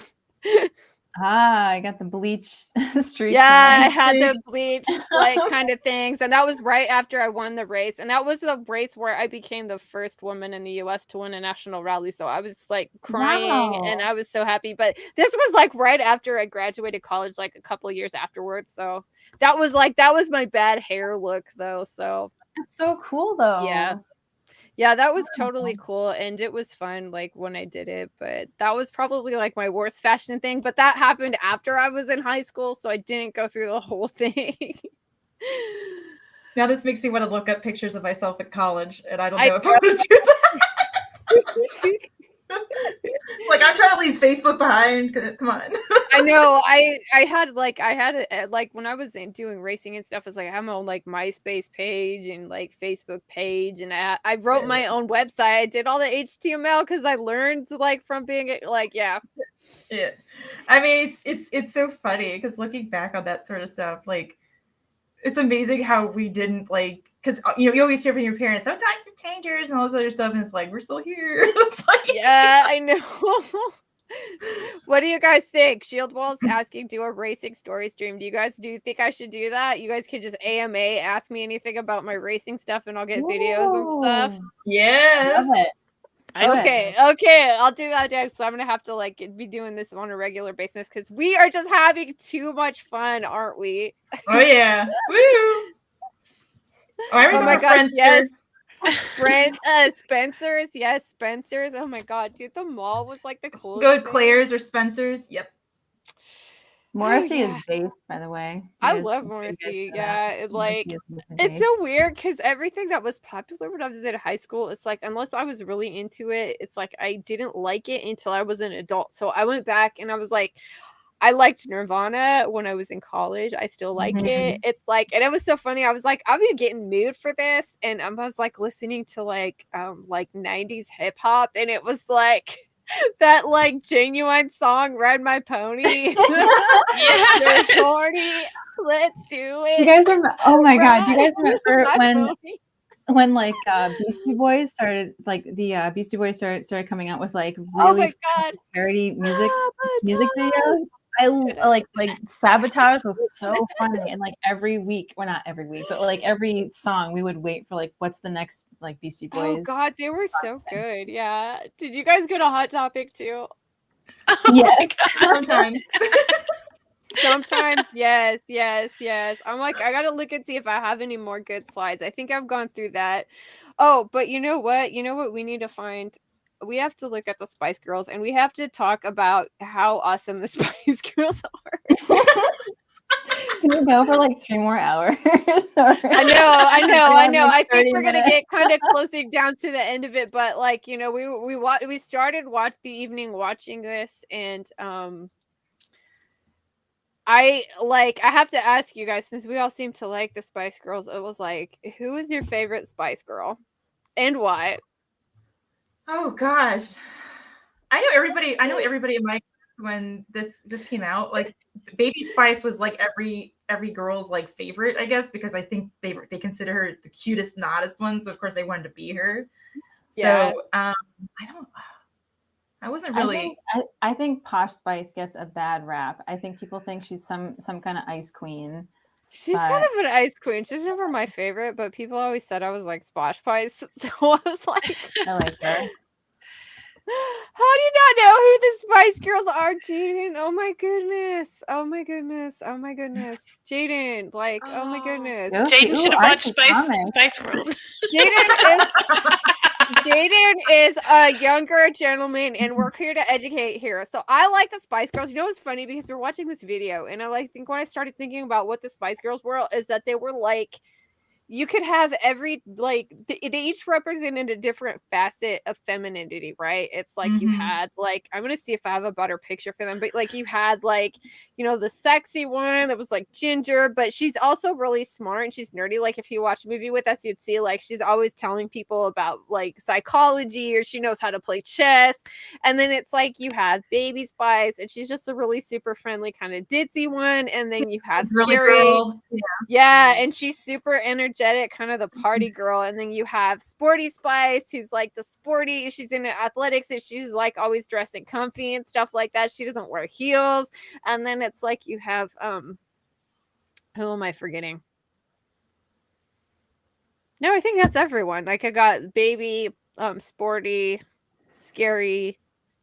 Ah, I got the bleach streaks. Yeah, in I there. had the bleach like kind of things, and that was right after I won the race, and that was the race where I became the first woman in the U.S. to win a national rally. So I was like crying, and Wow. I was so happy. But this was like right after I graduated college, like a couple of years afterwards. So that was my bad hair look, though. So That's so cool, though. yeah. Yeah, that was totally cool, and it was fun, like, when I did it, but that was probably, like, my worst fashion thing, but that happened after I was in high school, so I didn't go through the whole thing. Now this makes me want to look up pictures of myself at college, and I don't I know if I'm going to do that. Like I'm trying to leave Facebook behind. Come on. I know, I had, like, when I was doing racing and stuff, it's like, I have my own, like, MySpace page and, like, Facebook page, and I wrote my own website, I did all the HTML because I learned, like, from being, like, yeah. Yeah. I mean, it's so funny because looking back on that sort of stuff, like it's amazing how we didn't like because you always hear from your parents, don't talk to strangers and all this other stuff, and it's like we're still here. It's like Yeah, I know. What do you guys think? Shield Wall's asking, do a racing story stream. Do you think I should do that? You guys can just AMA, ask me anything about my racing stuff, and I'll get videos and stuff. Ooh, yes. love it. Do it. Okay, I'll do that next. So I'm gonna have to like be doing this on a regular basis because we are just having too much fun, aren't we? Oh yeah. Woo. Oh, I remember my gosh, Friendster. yes. Spencer's, yes, Spencer's. Oh my god, dude, the mall was like the coolest. Go to thing. Claire's or Spencer's. Yep. Morrissey yeah. is based, by the way. You I guys love should Morrissey. for Yeah, that. it like Morrissey is it's based. so weird because everything that was popular when I was in high school, it's like unless I was really into it, it's like I didn't like it until I was an adult. So I went back and I was like, I liked Nirvana when I was in college. I still like it. It's like, and it was so funny. I was like, I'm gonna get in the mood for this, and I was like listening to like 90s hip hop, and it was like that like genuine song, "Ride My Pony." Yeah. You're horny. Let's do it. You guys remember? Oh my god! Do you guys Ride remember my pony. when like Beastie Boys started, like the Beastie Boys started coming out with like Oh really my god. parody music Sabotage. videos? I like Sabotage was so funny, and like every week, well not every week, but like every song we would wait for like what's the next like Beastie Boys. Oh god, they were so good. Yeah. Did you guys go to Hot Topic too? Yes. Sometimes. Sometimes, yes. I'm like, I gotta look and see if I have any more good slides. I think I've gone through that. Oh, but you know what? You know what we need to find? We have to look at the Spice Girls, and we have to talk about how awesome the Spice Girls are. Can we go for like 3 more hours? Sorry. I know. I think 30 we're gonna minutes. get kind of closing down to the end of it, but like we started the evening watching this, and I have to ask you guys, since we all seem to like the Spice Girls, it was like, who is your favorite Spice Girl and why? Oh gosh. I know everybody in my when this came out. Like Baby Spice was like every girl's like favorite, I guess, because I think they consider her the cutest, noddest one. So of course they wanted to be her. Yeah. So I wasn't really I think Posh Spice gets a bad rap. I think people think she's some kind of ice queen. She's kind of an ice queen. She's never my favorite, but people always said I was like Squash Pies. So I was like, I like her. how do you not know who the Spice Girls are, Jaden? Oh my goodness. Oh my goodness. Oh my goodness. Jaden, like, oh my goodness. Jaden should have watched Spice World. Jaden is a younger gentleman, and we're here to educate here. So I like the Spice Girls. You know what's funny? Because we're watching this video, and I think when I started thinking about what the Spice Girls were, is that they were like, you could have every, like, they each represented a different facet of femininity, right? It's like you had, like, I'm gonna see if I have a better picture for them, but like you had, like, you know, the sexy one that was like Ginger, but she's also really smart and she's nerdy. Like if you watch a movie with us, you'd see like she's always telling people about like psychology, or she knows how to play chess. And then it's like you have Baby Spice, and she's just a really super friendly kind of ditzy one. And then you have Scary. Yeah, and she's super energetic, kind of the party girl. And then you have Sporty Spice, who's like the sporty, she's into athletics, and she's like always dressing comfy and stuff like that. She doesn't wear heels. And then it's like you have who am I forgetting? No, I think that's everyone. Like I got Baby, Sporty, Scary,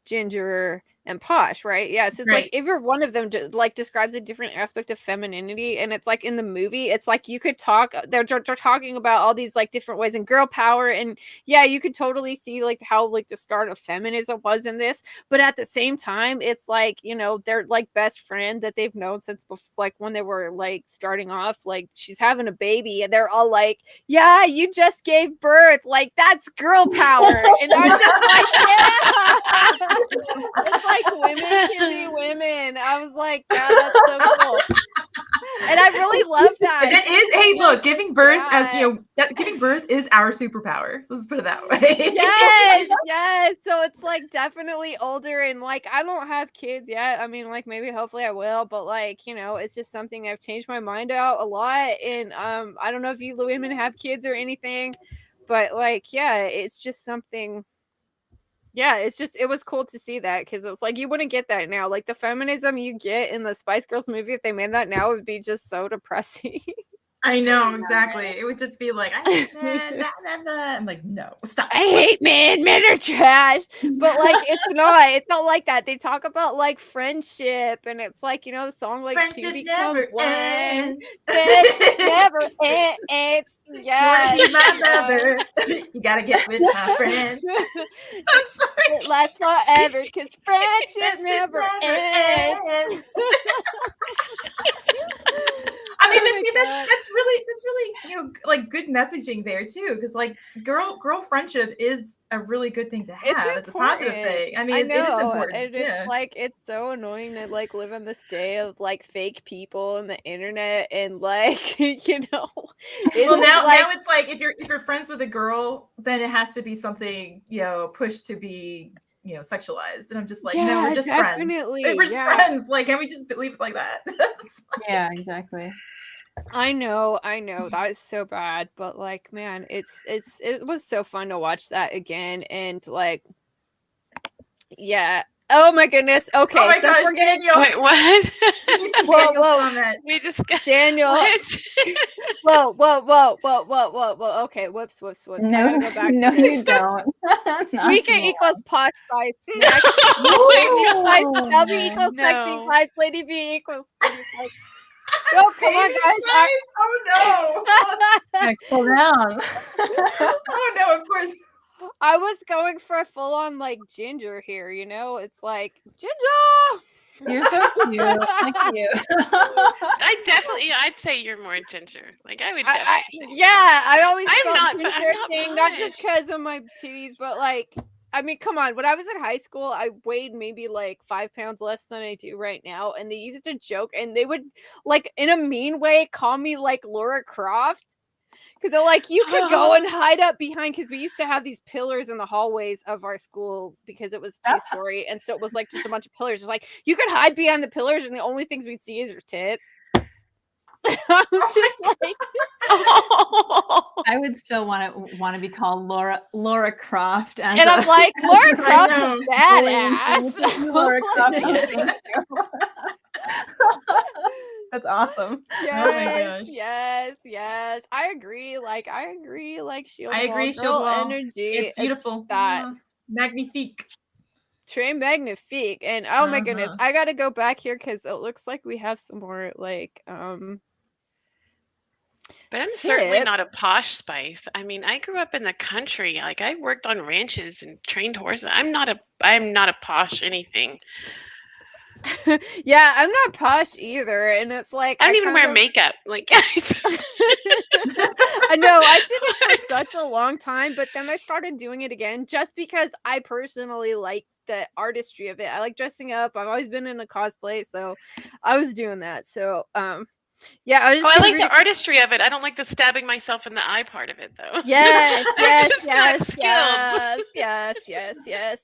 Ginger, and Posh, right? Yeah, so it's like every one of them like describes a different aspect of femininity, and it's like in the movie, it's like you could talk. They're talking about all these like different ways and girl power, and yeah, you could totally see like how like the start of feminism was in this, but at the same time, it's like, you know, they're like best friend that they've known since like when they were like starting off. Like she's having a baby, and they're all like, "Yeah, you just gave birth. Like that's girl power," and I'm just like, "Yeah." It's like women can be women. I was like, yeah, that's so cool. And I really love that. It is. Hey, look, giving birth, giving birth is our superpower. Let's put it that way. Yes. So it's like definitely older, and like I don't have kids yet. I mean, like maybe hopefully I will, but like, you know, it's just something I've changed my mind out a lot. And I don't know if you women have kids or anything, but like, yeah, it's just something. Yeah, it was cool to see that, because it's like you wouldn't get that now. Like the feminism you get in the Spice Girls movie, if they made that now, it would be just so depressing. I know, exactly. It would just be like, I hate men. I'm like, no, stop. I hate men. Men are trash. But like, it's not like that. They talk about like friendship, and it's like, you know, the song like friendship to become never one. ends. Friendship never ends. Yeah, you wanna be my lover. You gotta get with my friend. I'm sorry. It lasts forever because friendship never ends. I mean, but see, that's really, you know, like good messaging there too, because like girl friendship is a really good thing to have. It's a positive thing. I mean, it is important. And it's like it's so annoying to like live in this day of like fake people and the internet, and like you know. Well, now it's like if you're friends with a girl, then it has to be something, you know, pushed to be, you know, sexualized. And I'm just like, no, we're just friends. We're just friends. Like, can we just leave it like that? Yeah, exactly. I know that is so bad, but like, man, it was so fun to watch that again, and like, yeah. Oh my goodness. Okay, oh my gosh, Daniel. Wait, what? Whoa. We just Daniel. Whoa. Okay, whoops. No, I gotta go back. No, you don't. Squeeka equals Posh Spice. Shelby equals Sexy Spice. Lady B equals Pretty Spice. Oh, come on, guys. Oh no. Cool down. Oh no, of course. I was going for a full-on like Ginger here, you know? It's like Ginger. You're so cute. Thank you. I'd say you're more Ginger. Like I would definitely. I always I'm not Ginger thing, not just because of my titties, but like, I mean, come on. When I was in high school, I weighed maybe like 5 pounds less than I do right now. And they used to joke, and they would like in a mean way call me like Laura Croft. Because they're like, you could go and hide up behind, because we used to have these pillars in the hallways of our school because it was 2-story. And so it was like just a bunch of pillars. It's like, you could hide behind the pillars, and the only things we see is your tits. I was just like, I would still want to be called Laura Croft, and I'm like, Laura Croft's a badass. Laura Croft. That's awesome. Yes, gosh. yes. I agree. Like Shield I Wall, agree, Shield girl Wall. energy. It's beautiful. That Mwah. Magnifique. Très magnifique. And oh my goodness, Uh-huh. I gotta go back here because it looks like we have some more But I'm certainly not a tips. posh spice. I mean, I grew up in the country. Like I worked on ranches and trained horses. I'm not a posh anything. Yeah, I'm not posh either. And it's like I I don't even kind wear of makeup. Like I know I did it for such a long time, but then I started doing it again just because I personally like the artistry of it. I like dressing up. I've always been in a cosplay, so I was doing that. So yeah, I was Oh, just I gonna like read the it. artistry of it. I don't like the stabbing myself in the eye part of it, though. Yes, I'm yes, just not skilled.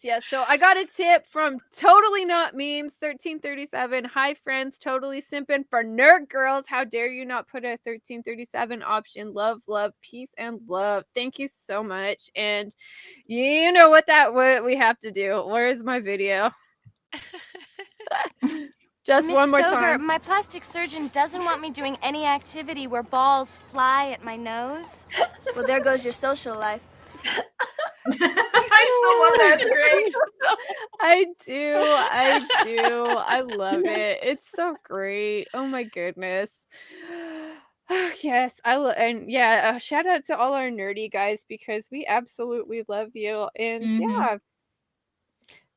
yes. So I got a tip from Totally Not Memes 1337. Hi friends, totally simping for nerd girls. How dare you not put a 1337 option? Love, peace, and love. Thank you so much. And you know what we have to do. Where is my video? Just Miss one more Stoger, time. my plastic surgeon doesn't want me doing any activity where balls fly at my nose. Well, there goes your social life. I still love that. It's great. I do. I love it. It's so great. Oh my goodness. Yes, and yeah, shout out to all our nerdy guys because we absolutely love you. And Mhm. yeah,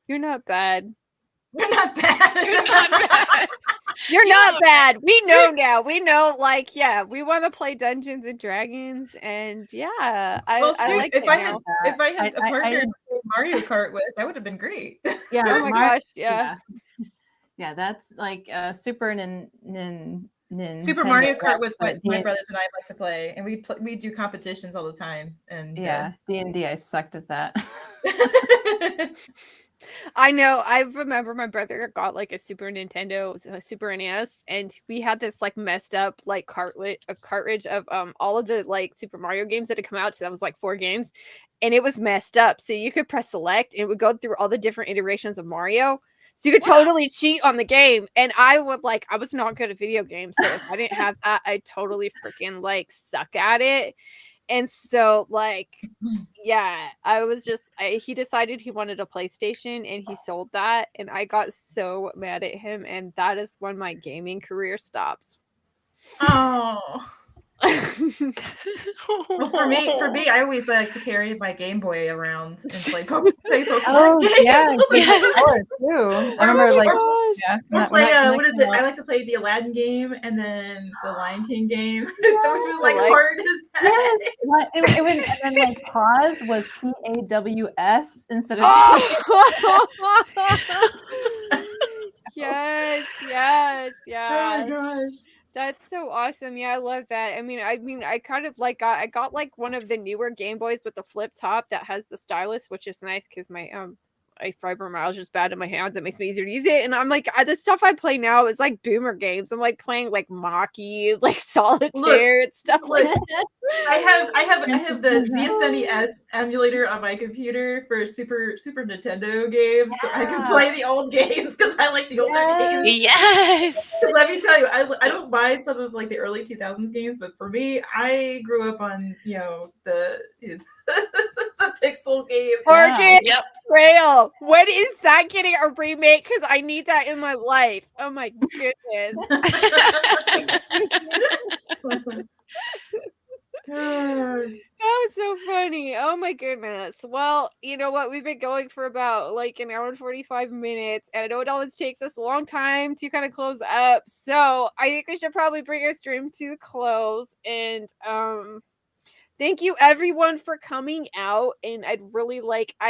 you're not bad. You're not bad. You're not bad. You're You not know, bad. We know now. We know, like, yeah, we want to play Dungeons and Dragons, and yeah, Well, I shoot, like it now. if I had a partner I to play Mario Kart with, that would have been great. yeah, Oh my gosh, yeah. yeah, that's like Super Super Nintendo. Mario Kart was but what my brothers and I like to play, and we do competitions all the time. And yeah, D&D, I sucked at that. I know. I remember my brother got like a Super Nintendo, a Super NES, and we had this like messed up like cartridge of all of the like Super Mario games that had come out. So that was like 4 games, and it was messed up. So you could press select, and it would go through all the different iterations of Mario. So you could totally cheat on the game. And I was not good at video games. So if I didn't have that, I totally freaking like suck at it. And so like yeah, he decided he wanted a PlayStation and he sold that and I got so mad at him and that is when my gaming career stops. Oh. Well, for me, I always like to carry my Game Boy around and play Pokemon games. Yeah, Yes. too. I remember like gosh. Or play what is it? I like to play the Aladdin game and then the Lion King game, which was like hard as heck. It would, and then like pause was PAWS instead of Yes. Oh my gosh. That's so awesome. Yeah, I love that. I mean, I kind of like I got like one of the newer Game Boys with the flip top that has the stylus, which is nice because my fibromyalgia is bad in my hands. It makes me easier to use it. And I'm like, the stuff I play now is like boomer games. I'm like playing like Maki, like Solitaire and stuff like that. I have the ZSNES emulator on my computer for Super Nintendo games, so I can play the old games because I like the older games. Yes. Let me tell you, I don't mind some of like the early 2000s games, but for me, I grew up on the the pixel games. Oregon Yep. Trail. When is that getting a remake? Because I need that in my life. Oh my goodness. That was so funny. Oh my goodness. Well, you know what? We've been going for about like an hour and 45 minutes, and I know it always takes us a long time to kind of close up. So I think we should probably bring our stream to a close. And thank you everyone for coming out. And I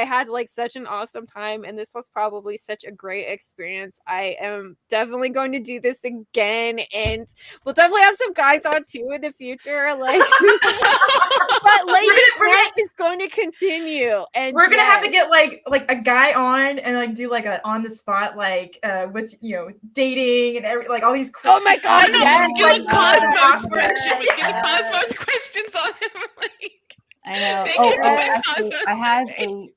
had like such an awesome time, and this was probably such a great experience. I am definitely going to do this again, and we'll definitely have some guys on too in the future. Like but Ladies Night is going to continue. And we're gonna have to get like a guy on and like do like a on the spot like what's dating and every like all these questions. Oh my god, yes. Get Cosmo's questions on him. Like, I know. Thank you. Actually, I had a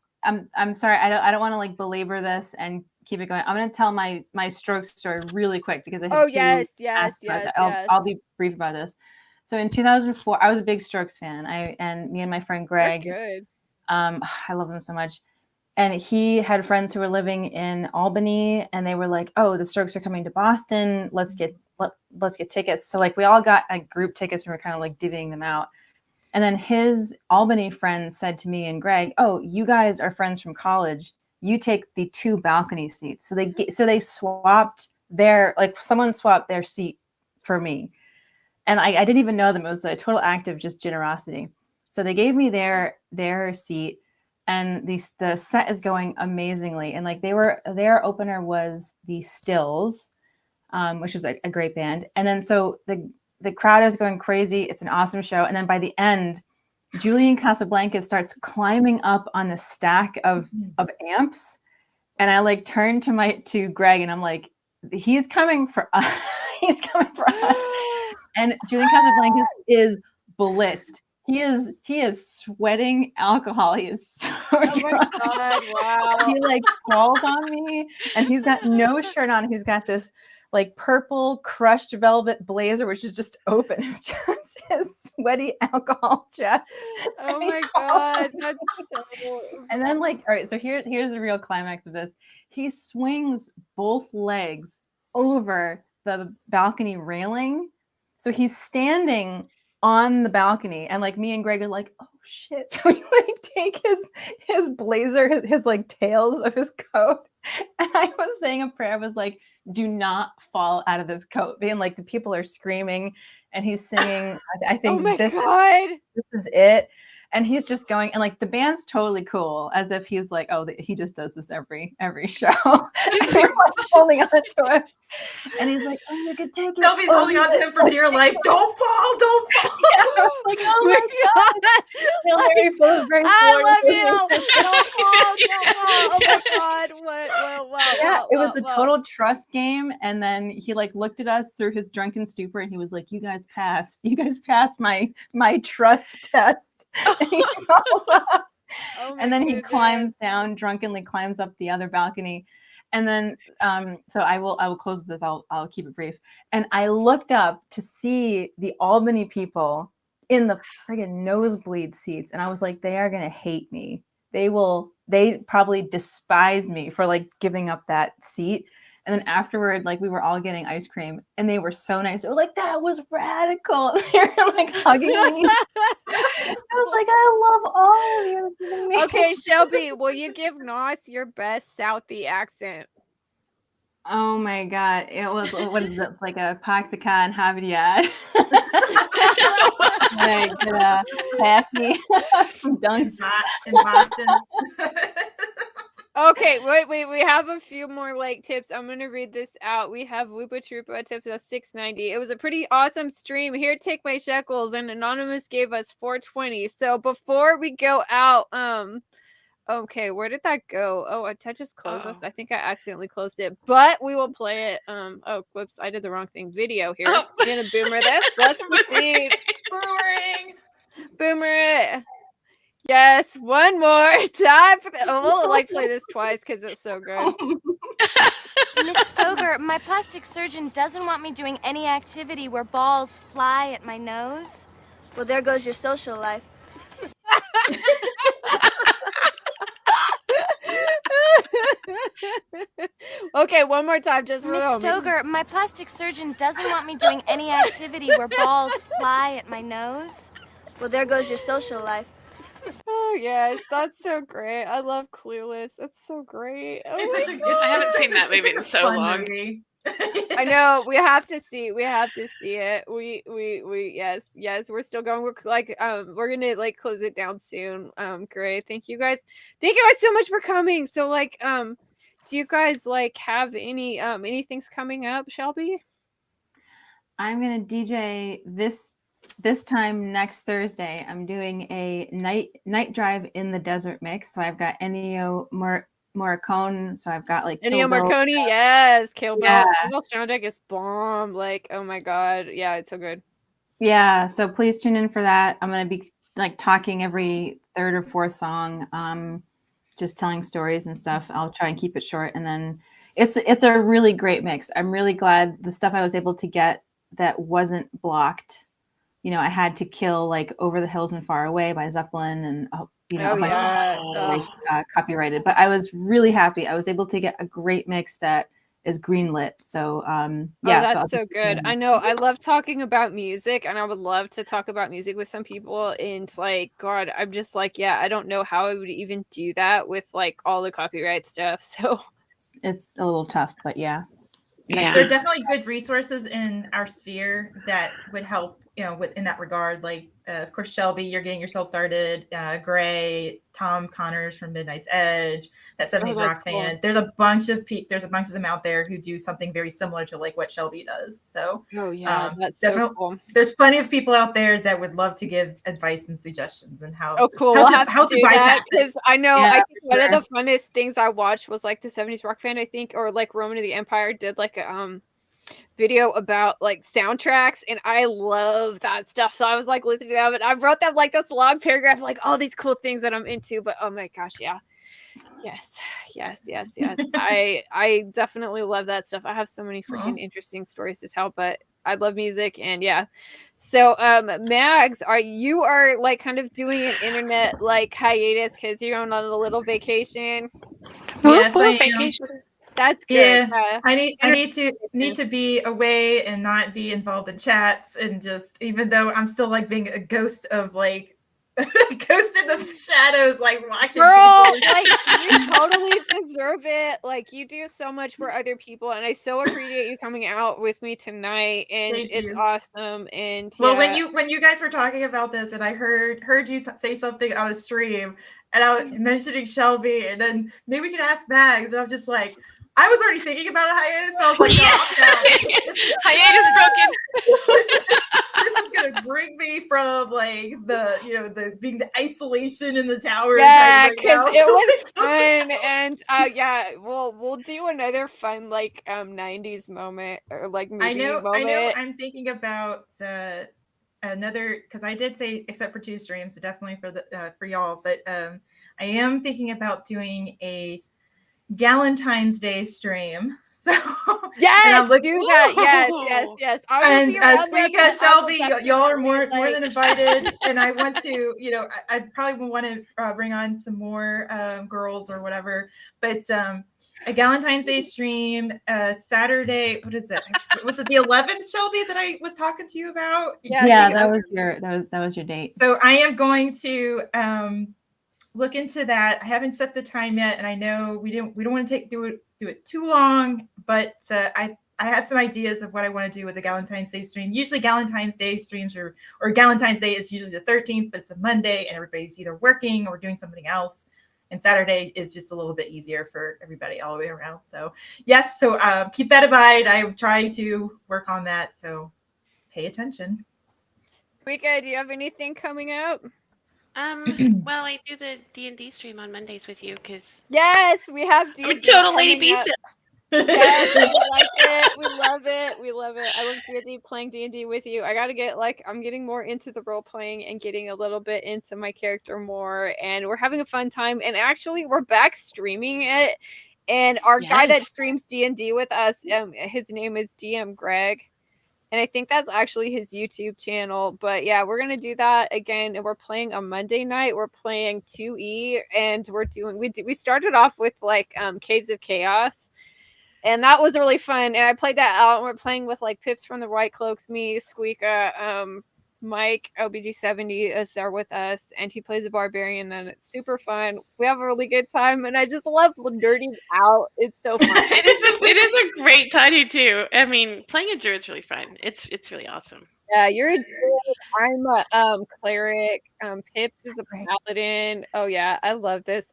I'm sorry, I don't want to like belabor this and keep it going, I'm gonna tell my Strokes story really quick because I have Oh two yes, asked yes, about that. yes. I'll be brief about this. So in 2004, I was a big Strokes fan. And me and my friend Greg, They're good. I love him so much. And he had friends who were living in Albany, and they were like, "Oh, the Strokes are coming to Boston. Let's get tickets." So like we all got like group tickets, and we were kind of like divvying them out. And then his Albany friends said to me and Greg, "Oh, you guys are friends from college. You take the 2 balcony seats." So they swapped someone swapped their seat for me. And I didn't even know them. It was a total act of just generosity. So they gave me their seat, and the set is going amazingly. And like their opener was the Stills, which was a great band. And then so the crowd is going crazy. It's an awesome show. And then by the end, Julian Casablancas starts climbing up on the stack of amps. And I like turn to Greg and I'm like, he's coming for us. He's coming for us. And Julian Casablancas is blitzed. He is sweating alcohol. He is so Oh my drunk. god! Wow. He like falls on me, and he's got no shirt on. He's got this like purple crushed velvet blazer, which is just open. It's just his sweaty alcohol chest. Oh my god! That's so. And then like, all right, so here's the real climax of this. He swings both legs over the balcony railing. So he's standing on the balcony, and like me and Greg are like, oh shit. So we like take his blazer, his like tails of his coat. And I was saying a prayer. I was like, do not fall out of this coat. Being like the people are screaming and he's singing. I think Oh my this god! is it. And he's just going, and like the band's totally cool, as if he's like, oh, he just does this every show. And we're like holding on to him, and he's like, oh, you could take it. Shelby's holding on to him for dear life. Don't fall, don't fall. Yeah, like, oh my god. Hail Mary, full of grace, I Lord love is you. with you. Don't fall, don't fall. Oh my god! What? Yeah, it was a total trust game. And then he like looked at us through his drunken stupor, and he was like, you guys passed my trust test. And he falls off. Oh my And then he goodness. climbs down, drunkenly climbs up the other balcony. And then so I will close with this. I'll keep it brief. And I looked up to see the Albany people in the friggin' nosebleed seats, and I was like, they are gonna hate me. They probably despise me for like giving up that seat. And then afterward, like we were all getting ice cream, and they were so nice. They were like, that was radical. They were like hugging me. I was like, I love all of you. This is amazing. Okay, Shelby, will you give Nos your best Southie accent? Oh my god. It was what is it? Like a pack the car and have it yet. Like Hackney from Dunks. In Boston. Okay, wait. We have a few more like tips. I'm gonna read this out. We have Whoopa Troopa tips us $6.90. It was a pretty awesome stream. Here, take my shekels, and Anonymous gave us $4.20. So before we go out, okay, where did that go? Oh, I just closed us. I think I accidentally closed it, but we will play it. Oh, whoops, I did the wrong thing. Video here. Oh. I'm gonna boomer this. Let's proceed. Boring. Boomer it. Yes, one more time. We'll like play this twice because it's so good. Miss Stoger, my plastic surgeon doesn't want me doing any activity where balls fly at my nose. Well, there goes your social life. Okay, one more time, just for Miss a moment. Stoger, my plastic surgeon doesn't want me doing any activity where balls fly at my nose. Well, there goes your social life. Oh yes, that's so great. I love Clueless. It's so great. Oh It's my such a, God. it's, I haven't it's seen such a- that movie it's in such a so fun long. movie. I know. We have to see. We have to see it. We yes. We're still going. We're like we're gonna like close it down soon. Great. Thank you guys. Thank you guys so much for coming. So like do you guys like have any things coming up, Shelby? I'm gonna DJ this time next Thursday. I'm doing a night drive in the desert mix. So I've got Ennio Morricone. So I've got like Ennio Kill Bill. Morricone, yes. Kill Bill. Yeah. Kill Bill soundtrack is bomb. Like, oh my god. Yeah, it's so good. Yeah, so please tune in for that. I'm going to be like talking every third or fourth song, just telling stories and stuff. I'll try and keep it short. And then it's a really great mix. I'm really glad the stuff I was able to get that wasn't blocked. You know, I had to kill like Over the Hills and Far Away by Zeppelin and you know, Oh a bunch yeah. of, like copyrighted. But I was really happy. I was able to get a great mix that is greenlit. So yeah, Oh, so that's so good. I know. I love talking about music, and I would love to talk about music with some people. And like, God, I'm just like, yeah, I don't know how I would even do that with like all the copyright stuff. So it's a little tough, but yeah. Yeah. There are definitely good resources in our sphere that would help, you know, in that regard. Like, of course, Shelby, you're getting yourself started. Gray, Tom Connors from Midnight's Edge, that 70s rock cool. fan. There's a bunch of them out there who do something very similar to like what Shelby does. So, oh yeah, that's definitely, so cool. there's plenty of people out there that would love to give advice and suggestions and how. Oh, cool. How We'll have to do that bypass it. because I know. Yeah, I think one of sure. the funnest things I watched was like the 70s rock fan, I think, or like Roman of the Empire did like a video about like soundtracks, and I love that stuff. So I was like listening to that, but I wrote them like this long paragraph, like all these cool things that I'm into. But oh my gosh, yeah. Yes. I definitely love that stuff. I have so many freaking interesting stories to tell, but I love music and yeah. So Mags, you are like kind of doing an internet like hiatus because you're on a little vacation. Yes, I am. Vacation. That's good. Yeah, I need to be away and not be involved in chats, and just even though I'm still like being a ghost of like ghost in the shadows, like watching Girl, people. like you totally deserve it. Like you do so much for other people, and I so appreciate you coming out with me tonight. And Thank it's you. awesome. And Well, yeah. when you guys were talking about this, and I heard you say something on a stream, and I was mentioning Shelby, and then maybe we could ask Mags, and I'm just like, I was already thinking about a hiatus, but I was like, no, I'm down. Hiatus broken. This is gonna bring me from like the being the isolation in the tower. Yeah, right because now. it was fun, and yeah, we'll do another fun like 90s moment or like movie I know. moment. I'm thinking about another, because I did say except for 2 streams, so definitely for y'all. But I am thinking about doing a Galentine's Day stream. So Yes, like, do that. Yes. I will be around there, Squeeka, so I will Shelby, y'all are more definitely, than invited. And I want to, I probably want to bring on some more girls or whatever. But a Galentine's Day stream, Saturday. What is it? Was it the 11th, Shelby, that I was talking to you about? Yeah, that was your date. So I am going to look into that. I haven't set the time yet, and I know we don't want to do it too long, but I have some ideas of what I want to do with the Galentine's Day stream. Usually Galentine's Day streams or Galentine's Day is usually the 13th, but it's a Monday and everybody's either working or doing something else. And Saturday is just a little bit easier for everybody all the way around. So yes, so keep that in mind. I'm trying to work on that, so pay attention. Squeeka, do you have anything coming up? Well, I do the D&D stream on Mondays with you because Yes, we have D&D. I'm a total lady coming up. Yes, we like it. We love it. We love it. I love D&D, playing D&D with you. I gotta get I'm getting more into the role playing and getting a little bit into my character more, and we're having a fun time. And actually, we're back streaming it. And our guy that streams D&D with us, his name is DM Greg. And I think that's actually his YouTube channel. But yeah, we're going to do that again. And we're playing on Monday night. We're playing 2E. And we started off with like Caves of Chaos. And that was really fun. And I played that out. And we're playing with like Pips from the White Cloaks, me, Squeeka, Mike, OBG70 is there with us. And he plays a barbarian. And it's super fun. We have a really good time. And I just love nerding out. It's so fun. it is a great time too. I mean, playing a druid's really fun. It's really awesome. Yeah, you're a druid. I'm a cleric. Pips is a paladin. Oh yeah, I love this.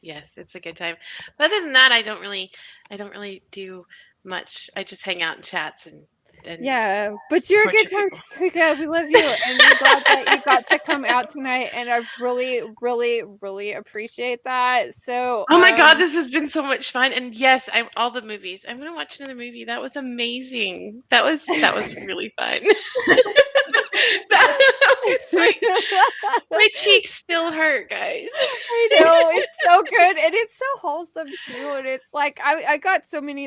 Yes, it's a good time. But other than that, I don't really do much. I just hang out in chats and yeah, but you're a good time, Squeeka. We love you, and we're glad that you got to come out tonight. And I really, really, really appreciate that. So, oh my God, this has been so much fun. And yes, all the movies. I'm gonna watch another movie. That was amazing. That was really fun. My cheeks still hurt, guys. I know, it's so good and it's so wholesome too. And it's like I got so many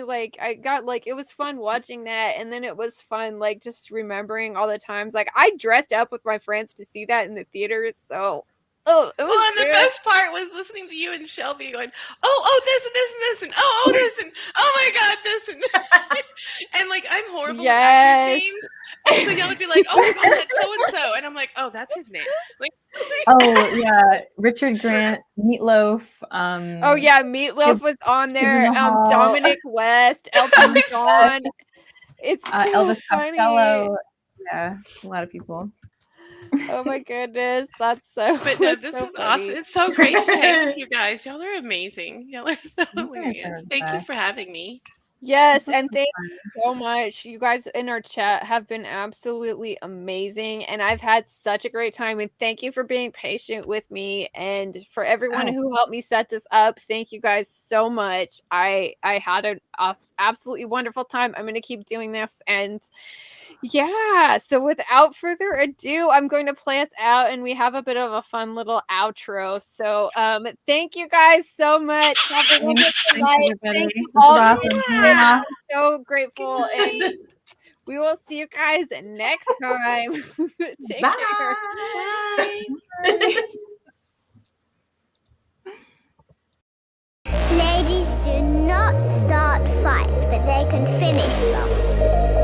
it was fun watching that, and then it was fun like just remembering all the times. Like I dressed up with my friends to see that in the theaters, so it was And good. the best part was listening to you and Shelby going, oh, this and this and this and oh, this and oh my god, this and and like I'm horrible with actors' names. And so y'all would be like, oh my god, that's so and so, and I'm like, oh, that's his name. Like, Oh yeah, Richard Grant, Meatloaf. Oh yeah, Meatloaf was on there. the Hall. Dominic West, Elton John. It's so Elvis funny. Costello. Yeah, a lot of people. Oh my goodness, that's so. but no, that's this so is funny. awesome. It's so great to hang with you guys. Y'all are amazing. Y'all are so You guys hilarious. are the Thank you best. for having me. Yes, This was and so thank fun. you so much. You guys in our chat have been absolutely amazing, and I've had such a great time. And thank you for being patient with me, and for everyone Oh. who helped me set this up. Thank you guys so much. I had an absolutely wonderful time. I'm going to keep doing this, and yeah. So without further ado, I'm going to play us out, and we have a bit of a fun little outro. So thank you guys so much. Have a wonderful Thanks, night. everybody. Thank you This was all. awesome. Yeah. I'm so grateful, Good and night. we will see you guys next time. Take Bye. care. Bye. Ladies do not start fights, but they can finish them.